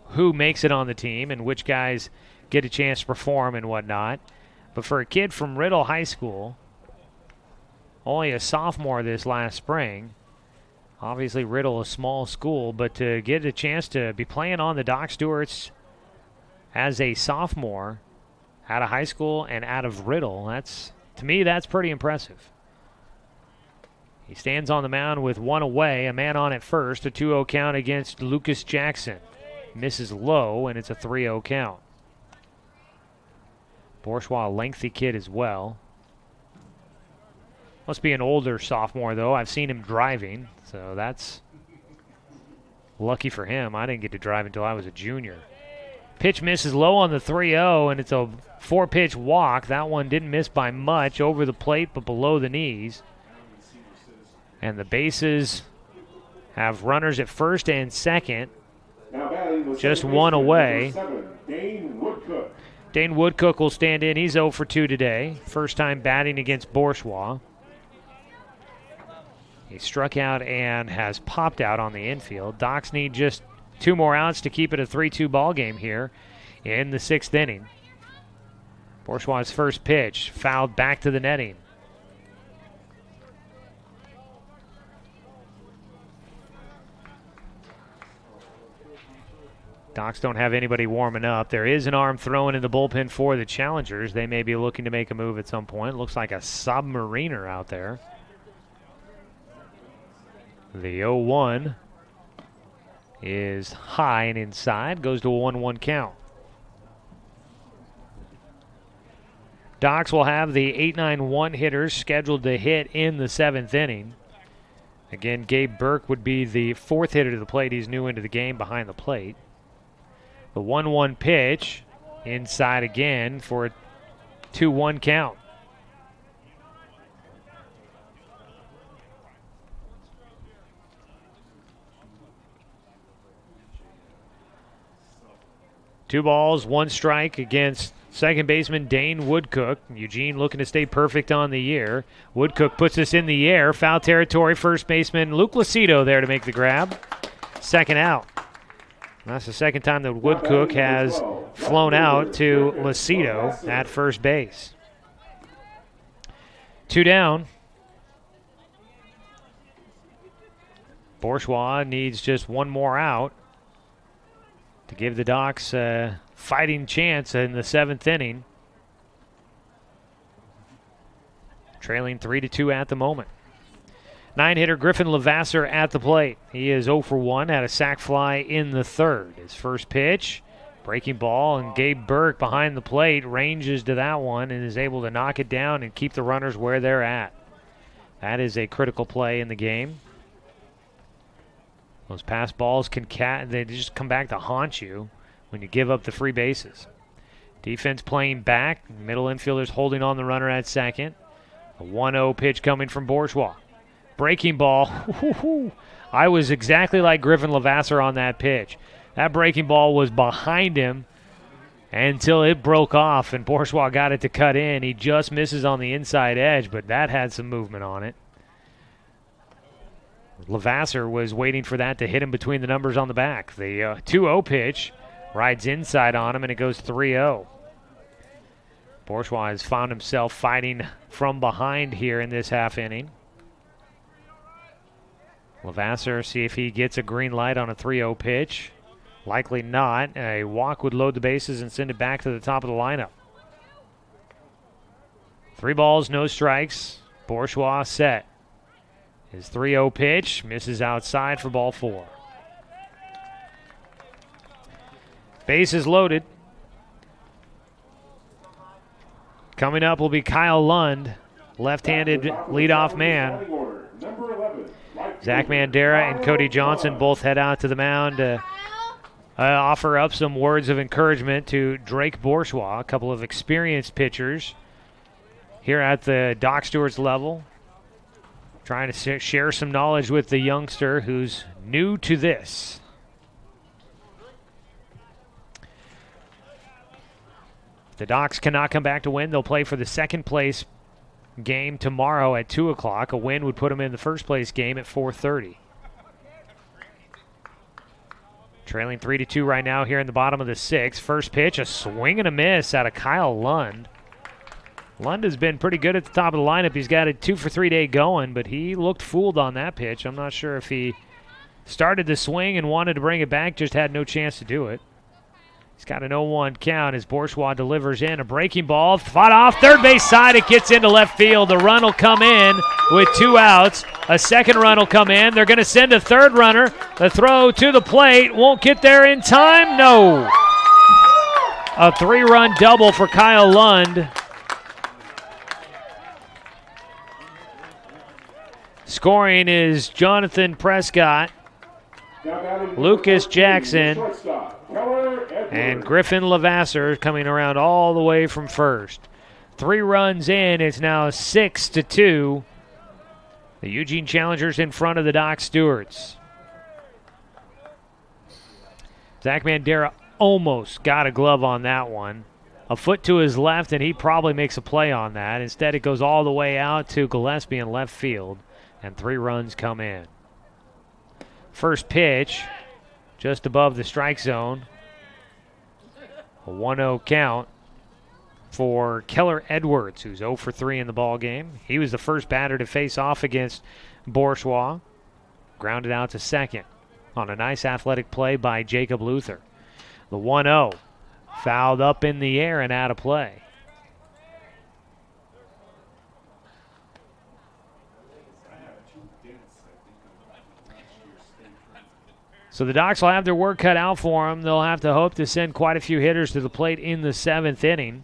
who makes it on the team and which guys get a chance to perform and whatnot. But for a kid from Riddle High School, only a sophomore this last spring, obviously Riddle a small school, but to get a chance to be playing on the Doc Stewarts as a sophomore out of high school and out of Riddle, to me, that's pretty impressive. He stands on the mound with one away, a man on at first, a 2-0 count against Lucas Jackson. Misses low, and it's a 3-0 count. Bourgeois, a lengthy kid as well. Must be an older sophomore, though. I've seen him driving, so that's lucky for him. I didn't get to drive until I was a junior. Pitch misses low on the 3-0, and it's a 4-pitch walk. That one didn't miss by much, over the plate but below the knees. And the bases have runners at first and second. Just one away. Dane Woodcook will stand in. He's 0 for 2 today. First time batting against Bourgeois. He struck out and has popped out on the infield. Docs need just 2 more outs to keep it a 3-2 ball game here in the 6th inning. Bourgeois' first pitch fouled back to the netting. Docs don't have anybody warming up. There is an arm thrown in the bullpen for the Challengers. They may be looking to make a move at some point. Looks like a submariner out there. The 0-1 is high and inside. Goes to a 1-1 count. Docs will have the 8-9-1 hitters scheduled to hit in the 7th inning. Again, Gabe Burke would be the 4th hitter to the plate. He's new into the game behind the plate. The 1-1 pitch inside again for a 2-1 count. Two balls, one strike against Second baseman Dane Woodcook. Eugene looking to stay perfect on the year. Woodcook puts this in the air. Foul territory. First baseman Luke Lucido there to make the grab. Second out. That's the second time that Woodcook has flown out to Lucido at first base. 2 down. Bourgeois needs just one more out to give the Docs a fighting chance in the 7th inning. Trailing 3-2 at the moment. 9-hitter Griffin Levasseur at the plate. He is 0 for 1, had a sac fly in the 3rd. His first pitch, breaking ball, and Gabe Burke behind the plate ranges to that one and is able to knock it down and keep the runners where they're at. That is a critical play in the game. Those pass balls they just come back to haunt you when you give up the free bases. Defense playing back. Middle infielders holding on the runner at second. A 1-0 pitch coming from Bourgeois. Breaking ball. I was exactly like Griffin Levasseur on that pitch. That breaking ball was behind him until it broke off, and Bourgeois got it to cut in. He just misses on the inside edge, but that had some movement on it. Levasseur was waiting for that to hit him between the numbers on the back. The 2-0 pitch rides inside on him, and it goes 3-0. Bourgeois has found himself fighting from behind here in this half inning. Levasseur, see if he gets a green light on a 3-0 pitch. Likely not. A walk would load the bases and send it back to the top of the lineup. 3 balls, no strikes. Bourgeois set. His 3-0 pitch misses outside for ball 4. Bases loaded. Coming up will be Kyle Lund, left-handed leadoff man. Zach Mandera and Cody Johnson both head out to the mound to offer up some words of encouragement to Drake Bourgeois, a couple of experienced pitchers here at the Doc Stewart's level, trying to share some knowledge with the youngster who's new to this. If the Docs cannot come back to win, they'll play for the second place game tomorrow at 2 o'clock. A win would put them in the first place game at 4:30. Trailing 3-2 right now here in the bottom of the 6th. First pitch, a swing and a miss out of Kyle Lund. Lund has been pretty good at the top of the lineup. He's got a 2-for-3 day going, but he looked fooled on that pitch. I'm not sure if he started the swing and wanted to bring it back, just had no chance to do it. He's got an 0-1 count as Bourgeois delivers in a breaking ball. Fought off third base side. It gets into left field. The run will come in with 2 outs. A second run will come in. They're going to send a third runner. The throw to the plate. Won't get there in time. No. A 3-run double for Kyle Lund. Scoring is Jonathan Prescott, Lucas Jackson, and Griffin Levasseur coming around all the way from first. 3 runs in. It's now 6-2. The Eugene Challengers in front of the Doc Stewarts. Zach Mandera almost got a glove on that one. A foot to his left, and he probably makes a play on that. Instead, it goes all the way out to Gillespie in left field, and 3 runs come in. First pitch, just above the strike zone. A 1-0 count for Keller Edwards, who's 0 for 3 in the ball game. He was the first batter to face off against Bourgeois. Grounded out to second on a nice athletic play by Jacob Luther. The 1-0 fouled up in the air and out of play. So the Docs will have their work cut out for them. They'll have to hope to send quite a few hitters to the plate in the 7th inning.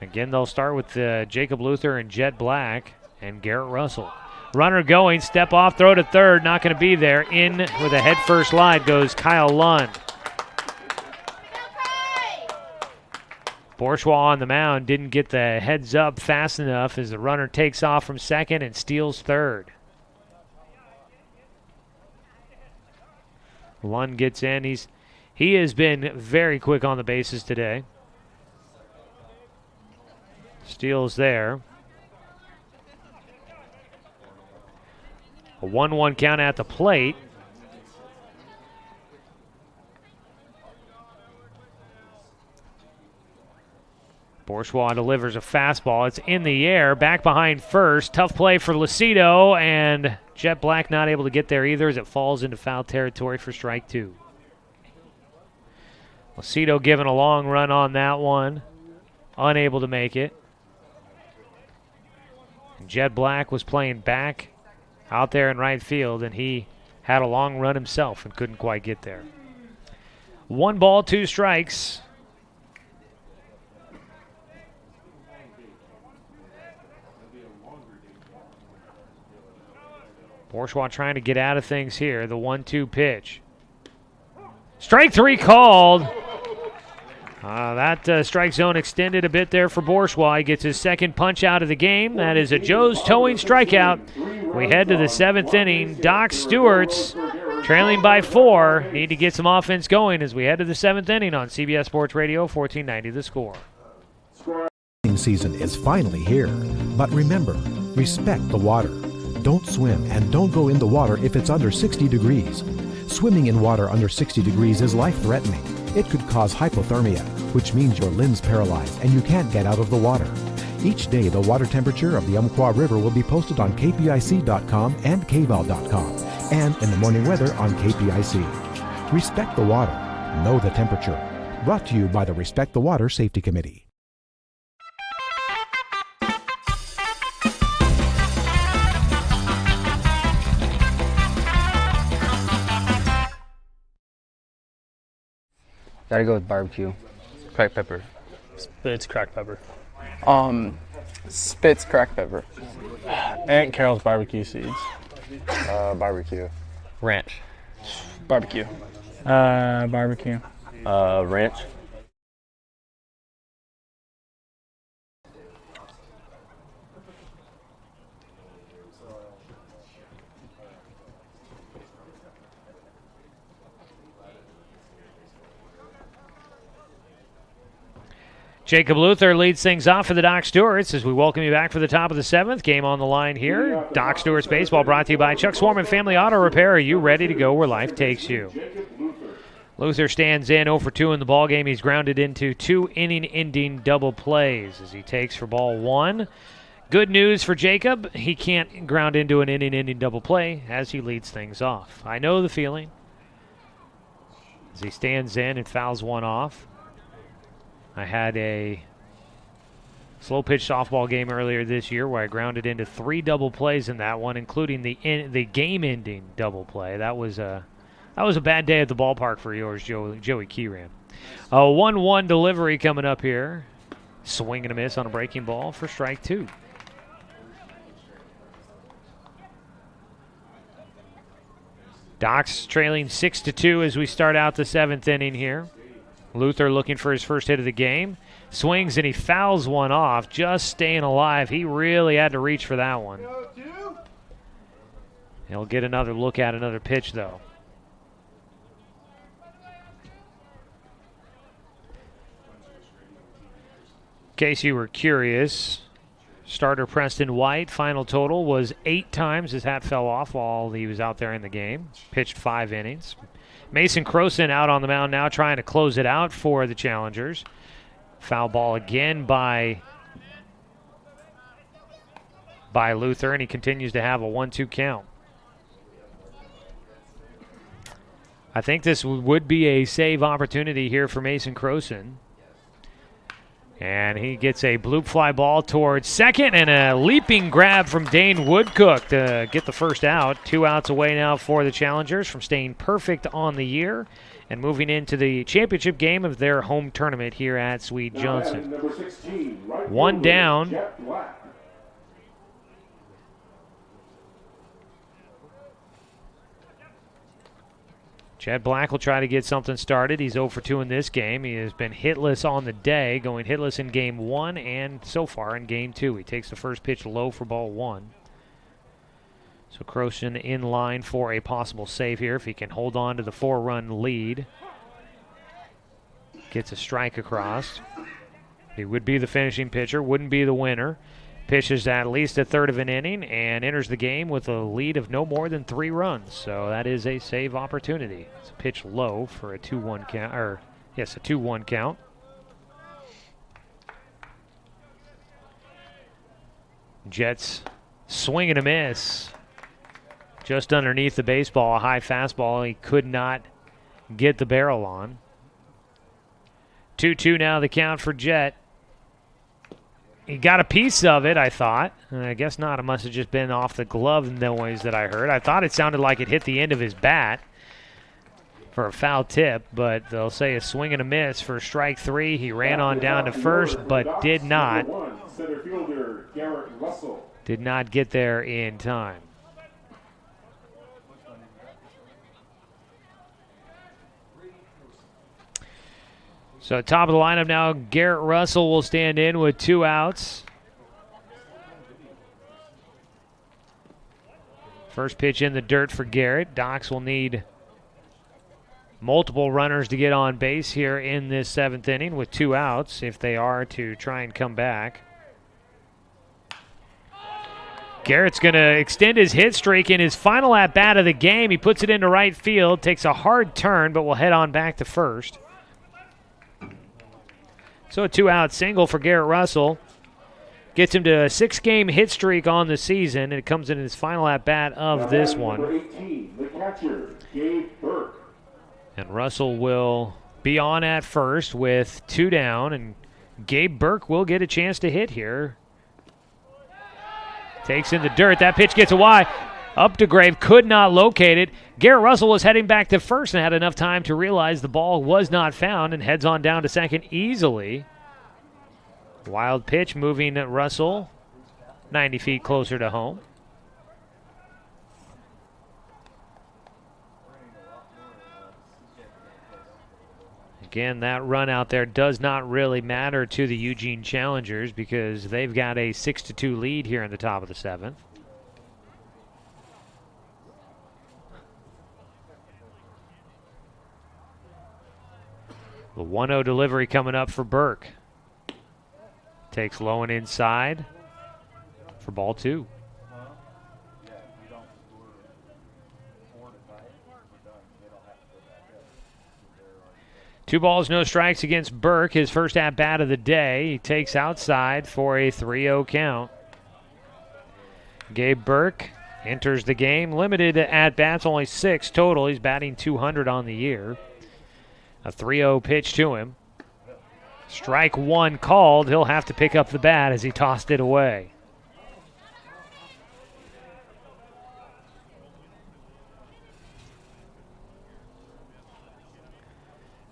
Again, they'll start with Jacob Luther and Jet Black and Garrett Russell. Runner going, step off, throw to third, not going to be there. In with a head-first slide goes Kyle Lund. Bourgeois on the mound didn't get the heads up fast enough as the runner takes off from second and steals third. Lund gets in. He has been very quick on the bases today. Steals there. A 1-1 count at the plate. Bourgeois delivers a fastball. It's in the air, back behind first. Tough play for Lucido, and Jet Black not able to get there either as it falls into foul territory for strike 2. Lucido giving a long run on that one, unable to make it. And Jet Black was playing back out there in right field, and he had a long run himself and couldn't quite get there. 1 ball, 2 strikes. Bourgeois trying to get out of things here. The 1-2 pitch. Strike 3 called. That strike zone extended a bit there for Bourgeois. He gets his second punch out of the game. That is a Joe's towing strikeout. We head to the 7th inning. Doc Stewart's trailing by 4. Need to get some offense going as we head to the 7th inning on CBS Sports Radio, 1490 The Score. Season is finally here. But remember, respect the water. Don't swim and don't go in the water if it's under 60 degrees. Swimming in water under 60 degrees is life-threatening. It could cause hypothermia, which means your limbs paralyzed and you can't get out of the water. Each day, the water temperature of the Umpqua River will be posted on kpic.com and kval.com, and in the morning weather on KPIC. Respect the water. Know the temperature. Brought to you by the Respect the Water Safety Committee. Gotta go with barbecue. Cracked pepper. Spitz cracked pepper. Spitz cracked pepper. Aunt Carol's barbecue seeds. Barbecue. Ranch. Barbecue. Barbecue. Ranch. Jacob Luther leads things off for the Doc Stewarts as we welcome you back for the top of the 7th. Game on the line here. Doc Stewarts Baseball brought to you by Chuck Swarman Family Auto Repair. Are you ready to go where life takes you? Luther stands in 0 for 2 in the ballgame. He's grounded into 2 inning-ending double plays as he takes for ball 1. Good news for Jacob. He can't ground into an inning-ending double play as he leads things off. I know the feeling as he stands in and fouls one off. I had a slow pitch softball game earlier this year where I grounded into 3 double plays in that one, including the game-ending double play. That was a bad day at the ballpark for yours, Joey Keyran. A 1-1 delivery coming up here. Swing and a miss on a breaking ball for strike 2. Doc's trailing 6-2 as we start out the 7th inning here. Luther looking for his first hit of the game. Swings and he fouls one off, just staying alive. He really had to reach for that one. He'll get another look at another pitch, though. In case you were curious, starter Preston White, final total was 8 times his hat fell off while he was out there in the game. Pitched 5 innings. Mason Croson out on the mound now trying to close it out for the Challengers. Foul ball again by Luther, and he continues to have a 1-2 count. I think this would be a save opportunity here for Mason Croson. And he gets a bloop fly ball towards second and a leaping grab from Dane Woodcook to get the first out. 2 outs away now for the Challengers from staying perfect on the year and moving into the championship game of their home tournament here at Swede Johnson. 1 down. Jet Black will try to get something started. He's 0 for 2 in this game. He has been hitless on the day, going hitless in game 1 and so far in game 2. He takes the first pitch low for ball 1. So Croson in line for a possible save here if he can hold on to the 4-run lead. Gets a strike across. He would be the finishing pitcher, wouldn't be the winner. Pitches at least a third of an inning and enters the game with a lead of no more than 3 runs. So that is a save opportunity. It's a pitch low for a 2-1 count, a 2-1 count. Jets swing and a miss. Just underneath the baseball, a high fastball he could not get the barrel on. 2-2 now the count for Jet. He got a piece of it, I thought. I guess not. It must have just been off the glove noise that I heard. I thought it sounded like it hit the end of his bat for a foul tip, but they'll say a swing and a miss for strike 3. He ran on down to first, but did not. Center fielder Garrett Russell. Did not get there in time. So top of the lineup now, Garrett Russell will stand in with 2 outs. First pitch in the dirt for Garrett. Docs will need multiple runners to get on base here in this 7th inning with 2 outs if they are to try and come back. Garrett's going to extend his hit streak in his final at-bat of the game. He puts it into right field, takes a hard turn, but will head on back to first. So a 2-out single for Garrett Russell. Gets him to a 6-game hit streak on the season, and it comes in his final at-bat of this one. Number 18, the catcher, Gabe Burke. And Russell will be on at first with 2 down, and Gabe Burke will get a chance to hit here. Takes in the dirt. That pitch gets a wide. Updegrave could not locate it. Garrett Russell was heading back to first and had enough time to realize the ball was not found and heads on down to second easily. Wild pitch moving Russell 90 feet closer to home. Again, that run out there does not really matter to the Eugene Challengers because they've got a 6-2 lead here in the top of the 7th. The 1-0 delivery coming up for Burke. Takes low and inside for ball 2. Two balls, no strikes against Burke. His first at-bat of the day. He takes outside for a 3-0 count. Gabe Burke enters the game. Limited at-bats, only 6 total. He's batting .200 on the year. A 3-0 pitch to him. Strike 1 called. He'll have to pick up the bat as he tossed it away.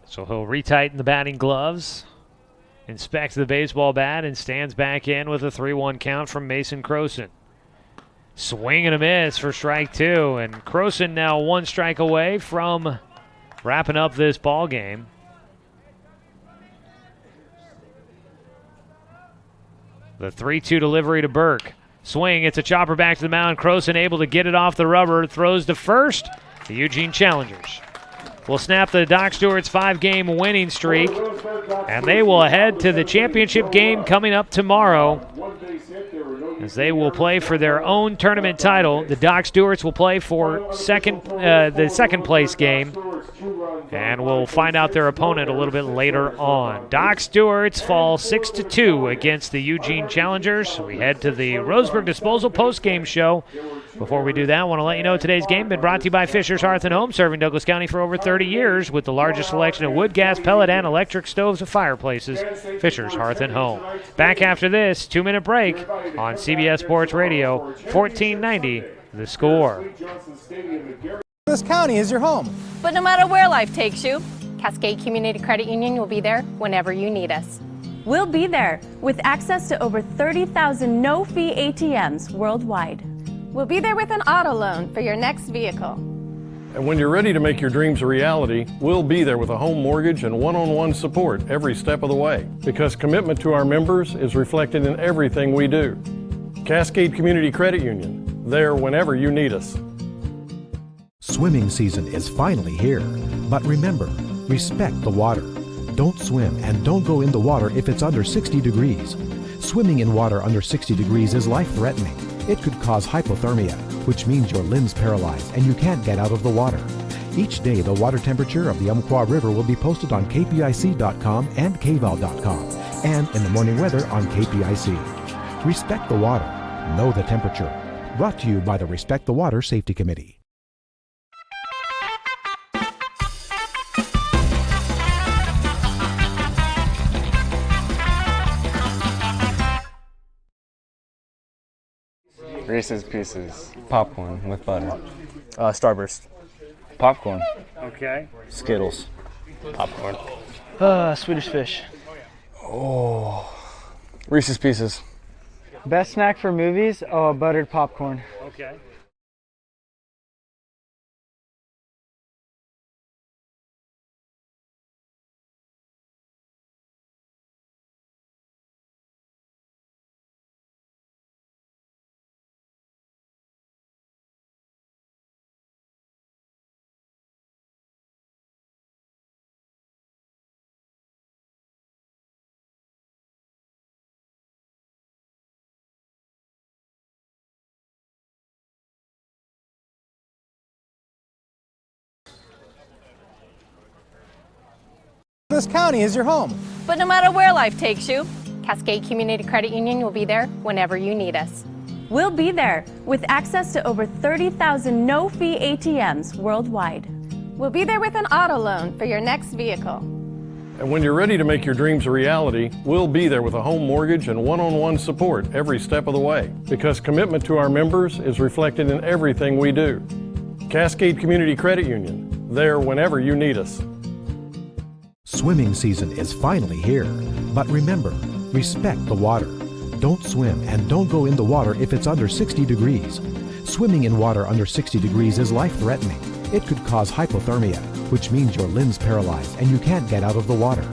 So he'll retighten the batting gloves, inspects the baseball bat, and stands back in with a 3-1 count from Mason Croson. Swing and a miss for strike 2, and Croson now 1 strike away from wrapping up this ball game. The 3-2 delivery to Burke. Swing, it's a chopper back to the mound. Croson able to get it off the rubber, throws to first. The Eugene Challengers will snap the Doc Stewart's 5-game winning streak, and they will head to the championship game coming up tomorrow as they will play for their own tournament title. The Doc Stewarts will play for the second place game, and we'll find out their opponent a little bit later on. Doc Stewarts fall 6-2 against the Eugene Challengers. We head to the Roseburg Disposal post-game show. Before we do that, I want to let you know today's game has been brought to you by Fisher's Hearth & Home, serving Douglas County for over 30 years with the largest selection of wood, gas, pellet, and electric stoves and fireplaces. Fisher's Hearth & Home. Back after this 2-minute break on CBS Sports Radio, 1490 The Score. This county is your home. But no matter where life takes you, Cascade Community Credit Union will be there whenever you need us. We'll be there with access to over 30,000 no-fee ATMs worldwide. We'll be there with an auto loan for your next vehicle. And when you're ready to make your dreams a reality, we'll be there with a home mortgage and one-on-one support every step of the way. Because commitment to our members is reflected in everything we do. Cascade Community Credit Union, there whenever you need us. Swimming season is finally here, but remember, respect the water. Don't swim and don't go in the water if it's under 60 degrees. Swimming in water under 60 degrees is life-threatening. It could cause hypothermia, which means your limbs paralyzed and you can't get out of the water. Each day, the water temperature of the Umpqua River will be posted on kpic.com and kval.com, and in the morning weather on KPIC. Respect the water. Know the temperature. Brought to you by the Respect the Water Safety Committee. Reese's Pieces. Popcorn with butter. Starburst. Popcorn. Okay. Skittles. Popcorn. Swedish Fish. Oh. Reese's Pieces. Best snack for movies? Oh, buttered popcorn. Okay. This county is your home. But no matter where life takes you, Cascade Community Credit Union will be there whenever you need us. We'll be there with access to over 30,000 no-fee ATMs worldwide. We'll be there with an auto loan for your next vehicle. And when you're ready to make your dreams a reality, we'll be there with a home mortgage and one-on-one support every step of the way. Because commitment to our members is reflected in everything we do. Cascade Community Credit Union, there whenever you need us. Swimming season is finally here. But remember, respect the water. Don't swim and don't go in the water if it's under 60 degrees. Swimming in water under 60 degrees is life-threatening. It could cause hypothermia, which means your limbs paralyzed and you can't get out of the water.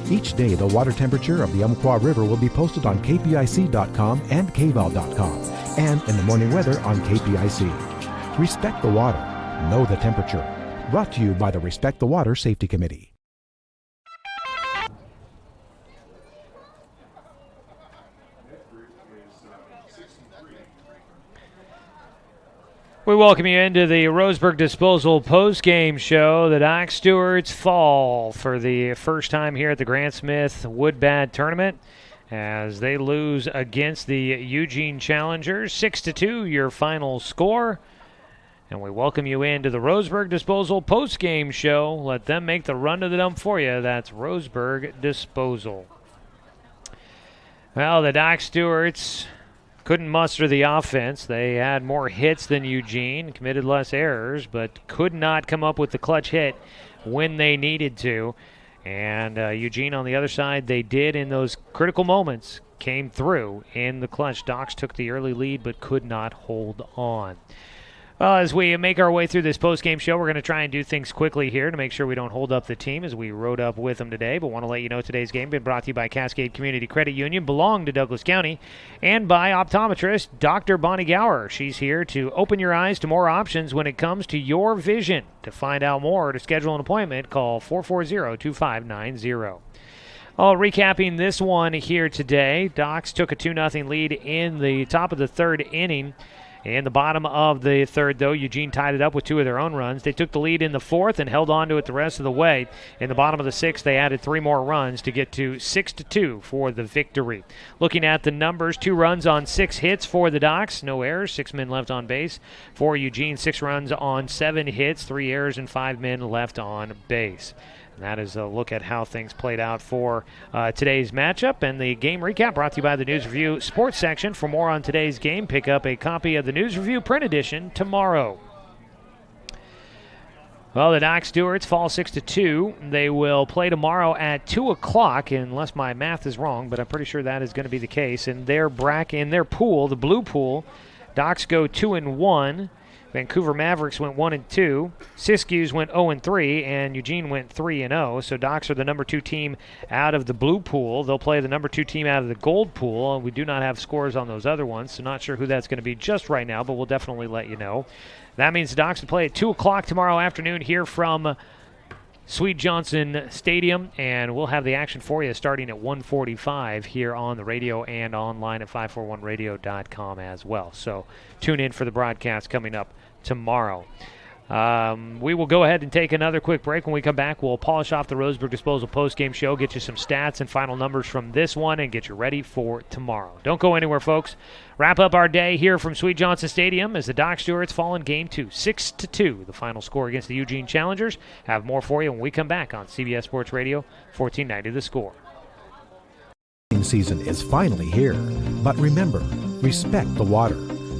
Each day, the water temperature of the Umpqua River will be posted on kpic.com and kval.com, and in the morning weather on KPIC. Respect the water. Know the temperature. Brought to you by the Respect the Water Safety Committee. We welcome you into the Roseburg Disposal post-game show. The Doc Stewarts fall for the first time here at the Grant Smith Wood-Bat Tournament as they lose against the Eugene Challengers. 6-2, your final score. And we welcome you into the Roseburg Disposal post-game show. Let them make the run to the dump for you. That's Roseburg Disposal. Well, the Doc Stewarts couldn't muster the offense. They had more hits than Eugene, committed less errors, but could not come up with the clutch hit when they needed to. And Eugene on the other side, they did in those critical moments, came through in the clutch. Docs took the early lead but could not hold on. Well, as we make our way through this post-game show, we're going to try and do things quickly here to make sure we don't hold up the team as we rode up with them today. But want to let you know today's game been brought to you by Cascade Community Credit Union, belong to Douglas County, and by optometrist Dr. Bonnie Gower. She's here to open your eyes to more options when it comes to your vision. To find out more or to schedule an appointment, call 440-2590. Recapping this one here today, Docs took a 2-0 lead in the top of the third inning. In the bottom of the third, though, Eugene tied it up with 2 of their own runs. They took the lead in the fourth and held on to it the rest of the way. In the bottom of the sixth, they added 3 more runs to get to 6-2 for the victory. Looking at the numbers, 2 runs on 6 hits for the Docs. No errors, 6 men left on base. For Eugene, 6 runs on 7 hits, 3 errors, and 5 men left on base. And that is a look at how things played out for today's matchup. And the game recap brought to you by the News Review Sports section. For more on today's game, pick up a copy of the News Review print edition tomorrow. Well, the Doc Stewarts fall 6-2. They will play tomorrow at 2 o'clock, unless my math is wrong, but I'm pretty sure that is going to be the case. In their pool, the blue pool, Docs go 2-1. Vancouver Mavericks went 1-2. Siskiyous went 0-3, and Eugene went 3-0. So Docs are the number 2 team out of the blue pool. They'll play the number 2 team out of the gold pool. We do not have scores on those other ones, so not sure who that's going to be just right now, but we'll definitely let you know. That means the Docs will play at 2 o'clock tomorrow afternoon here from Sweet Johnson Stadium, and we'll have the action for you starting at 1:45 here on the radio and online at 541radio.com as well. So tune in for the broadcast coming up tomorrow. We will go ahead and take another quick break. When we come back, we'll polish off the Roseburg Disposal postgame show, get you some stats and final numbers from this one, and get you ready for tomorrow. Don't go anywhere, folks. Wrap up our day here from Sweet Johnson Stadium as the Doc Stewarts fall in Game 2, 6-2, the final score against the Eugene Challengers. Have more for you when we come back on CBS Sports Radio, 1490 The Score. Season is finally here, but remember, respect the water.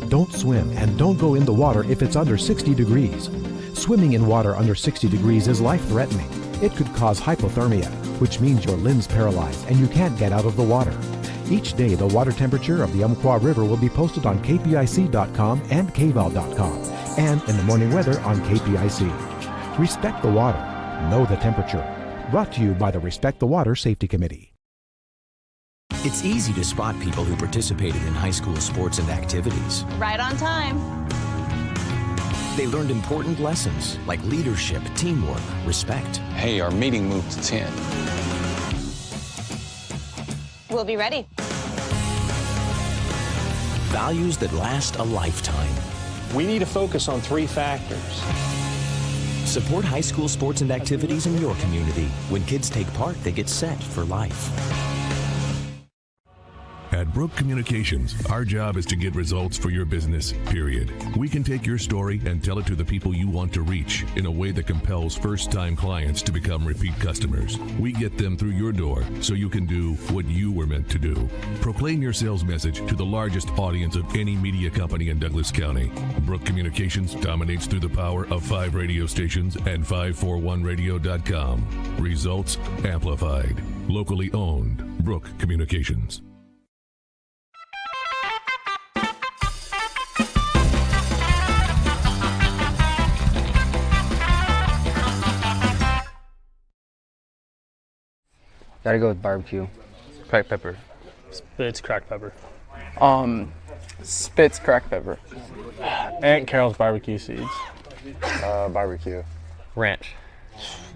Don't swim and don't go in the water if it's under 60 degrees. Swimming in water under 60 degrees is life-threatening. It could cause hypothermia, which means your limbs paralyzed and you can't get out of the water. Each day, the water temperature of the Umpqua River will be posted on kpic.com and kval.com, and in the morning weather on KPIC. Respect the water. Know the temperature. Brought to you by the Respect the Water Safety Committee. It's easy to spot people who participated in high school sports and activities. Right on time. They learned important lessons like leadership, teamwork, respect. Hey, our meeting moved to 10. We'll be ready. Values that last a lifetime. We need to focus on 3 factors. Support high school sports and activities in your community. When kids take part, they get set for life. At Brook Communications, our job is to get results for your business, period. We can take your story and tell it to the people you want to reach in a way that compels first-time clients to become repeat customers. We get them through your door so you can do what you were meant to do. Proclaim your sales message to the largest audience of any media company in Douglas County. Brook Communications dominates through the power of 5 radio stations and 541radio.com. Results amplified. Locally owned. Brook Communications. Gotta go with barbecue. Cracked pepper. Spitz cracked pepper. Spitz cracked pepper. Aunt Carol's barbecue seeds. Barbecue. Ranch.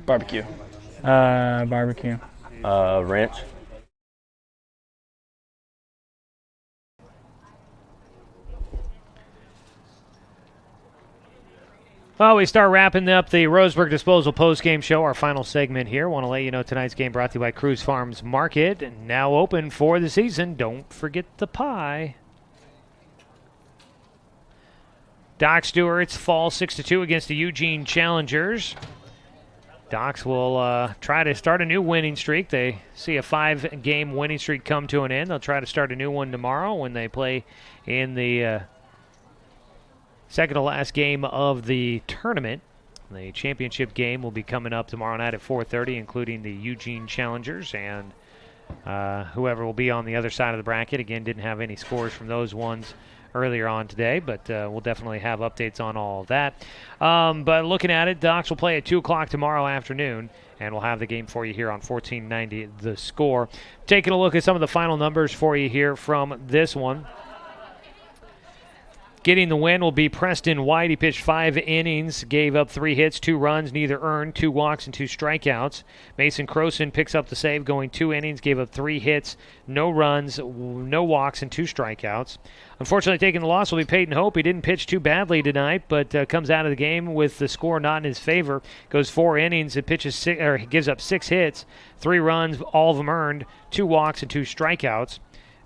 Barbecue. Barbecue. Ranch. Well, we start wrapping up the Roseburg Disposal postgame show, our final segment here. Want to let you know tonight's game brought to you by Cruz Farms Market, now open for the season. Don't forget the pie. Doc Stewarts fall 6-2 against the Eugene Challengers. Docs will try to start a new winning streak. They see a 5-game winning streak come to an end. They'll try to start a new one tomorrow when they play in the second to last game of the tournament. The championship game will be coming up tomorrow night at 4:30, including the Eugene Challengers and whoever will be on the other side of the bracket. Again, didn't have any scores from those ones earlier on today, but we'll definitely have updates on all of that. But looking at it, Docs will play at 2 o'clock tomorrow afternoon, and we'll have the game for you here on 1490 The Score. Taking a look at some of the final numbers for you here from this one. Getting the win will be Preston White. He pitched 5 innings, gave up 3 hits, 2 runs, neither earned, 2 walks, and 2 strikeouts. Mason Croson picks up the save, going 2 innings, gave up 3 hits, no runs, no walks, and 2 strikeouts. Unfortunately, taking the loss will be Peyton Hope. He didn't pitch too badly tonight, but comes out of the game with the score not in his favor. Goes 4 innings and he gives up 6 hits, 3 runs, all of them earned, 2 walks, and 2 strikeouts.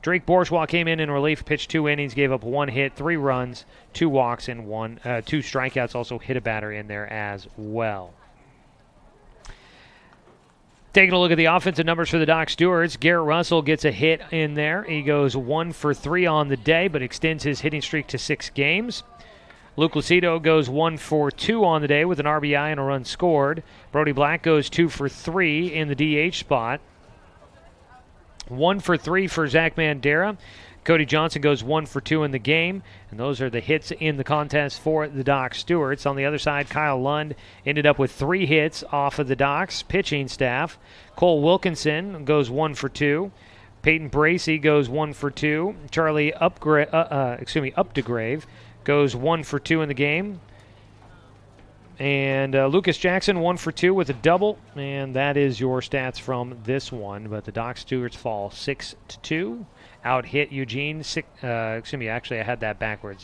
Drake Bourgeois came in relief, pitched 2 innings, gave up 1 hit, 3 runs, 2 walks, and 2 strikeouts. Also hit a batter in there as well. Taking a look at the offensive numbers for the Doc Stewarts, Garrett Russell gets a hit in there. He goes 1 for 3 on the day, but extends his hitting streak to 6 games. Luke Lucido goes 1 for 2 on the day with an RBI and a run scored. Brody Black goes 2 for 3 in the DH spot. 1 for 3 for Zach Mandera. Cody Johnson goes 1 for 2 in the game, and those are the hits in the contest for the Doc Stewarts. On the other side, Kyle Lund ended up with 3 hits off of the Doc's pitching staff. Cole Wilkinson goes 1 for 2. Peyton Bracey goes 1 for 2. Charlie Updegrave goes 1 for 2 in the game. And Lucas Jackson, 1 for 2 with a double. And that is your stats from this one. But the Doc Stewarts fall 6-2. Out-hit Eugene. Actually, I had that backwards.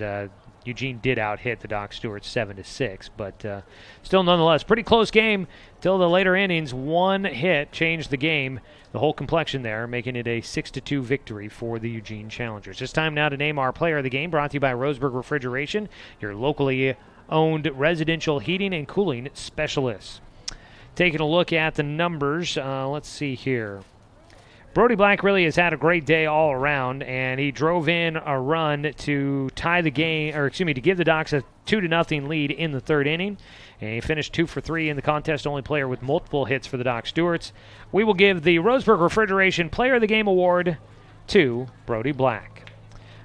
Eugene did out-hit the Doc Stewarts 7-6. But still, nonetheless, pretty close game till the later innings. One hit changed the game, the whole complexion there, making it a 6-2 victory for the Eugene Challengers. It's time now to name our player of the game, brought to you by Roseburg Refrigeration, your locally owned residential heating and cooling specialists. Taking a look at the numbers, let's see here. Brody Black really has had a great day all around, and he drove in a run to tie the game, to give the Docs a 2-0 lead in the third inning. And he finished 2 for 3 in the contest, only player with multiple hits for the Doc Stewarts. We will give the Roseburg Refrigeration Player of the Game award to Brody Black.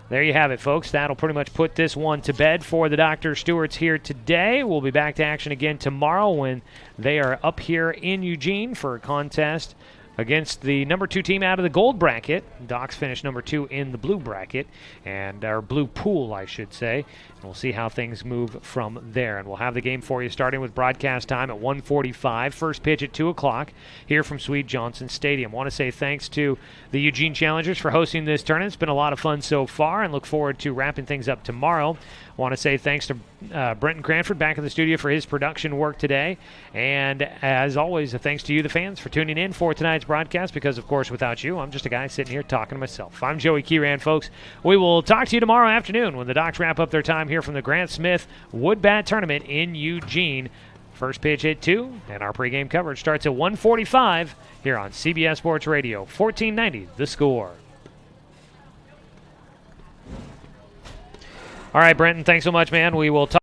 There you have it, folks. That'll pretty much put this one to bed for the Dr. Stewarts here today. We'll be back to action again tomorrow when they are up here in Eugene for a contest against the number 2 team out of the gold bracket. Docs finished number 2 in the blue bracket, and our blue pool, I should say. And we'll see how things move from there. And we'll have the game for you starting with broadcast time at 1:45. First pitch at 2 o'clock here from Sweet Johnson Stadium. Want to say thanks to the Eugene Challengers for hosting this tournament. It's been a lot of fun so far, and look forward to wrapping things up tomorrow. Want to say thanks to Brenton Cranford back in the studio for his production work today. And as always, thanks to you, the fans, for tuning in for tonight's broadcast, because, of course, without you, I'm just a guy sitting here talking to myself. I'm Joey Kieran, folks. We will talk to you tomorrow afternoon when the Docs wrap up their time here from the Grant Smith Wood Bat Tournament in Eugene. First pitch at 2, and our pregame coverage starts at 1:45 here on CBS Sports Radio, 1490 The Score. All right, Brenton, thanks so much, man. We will talk.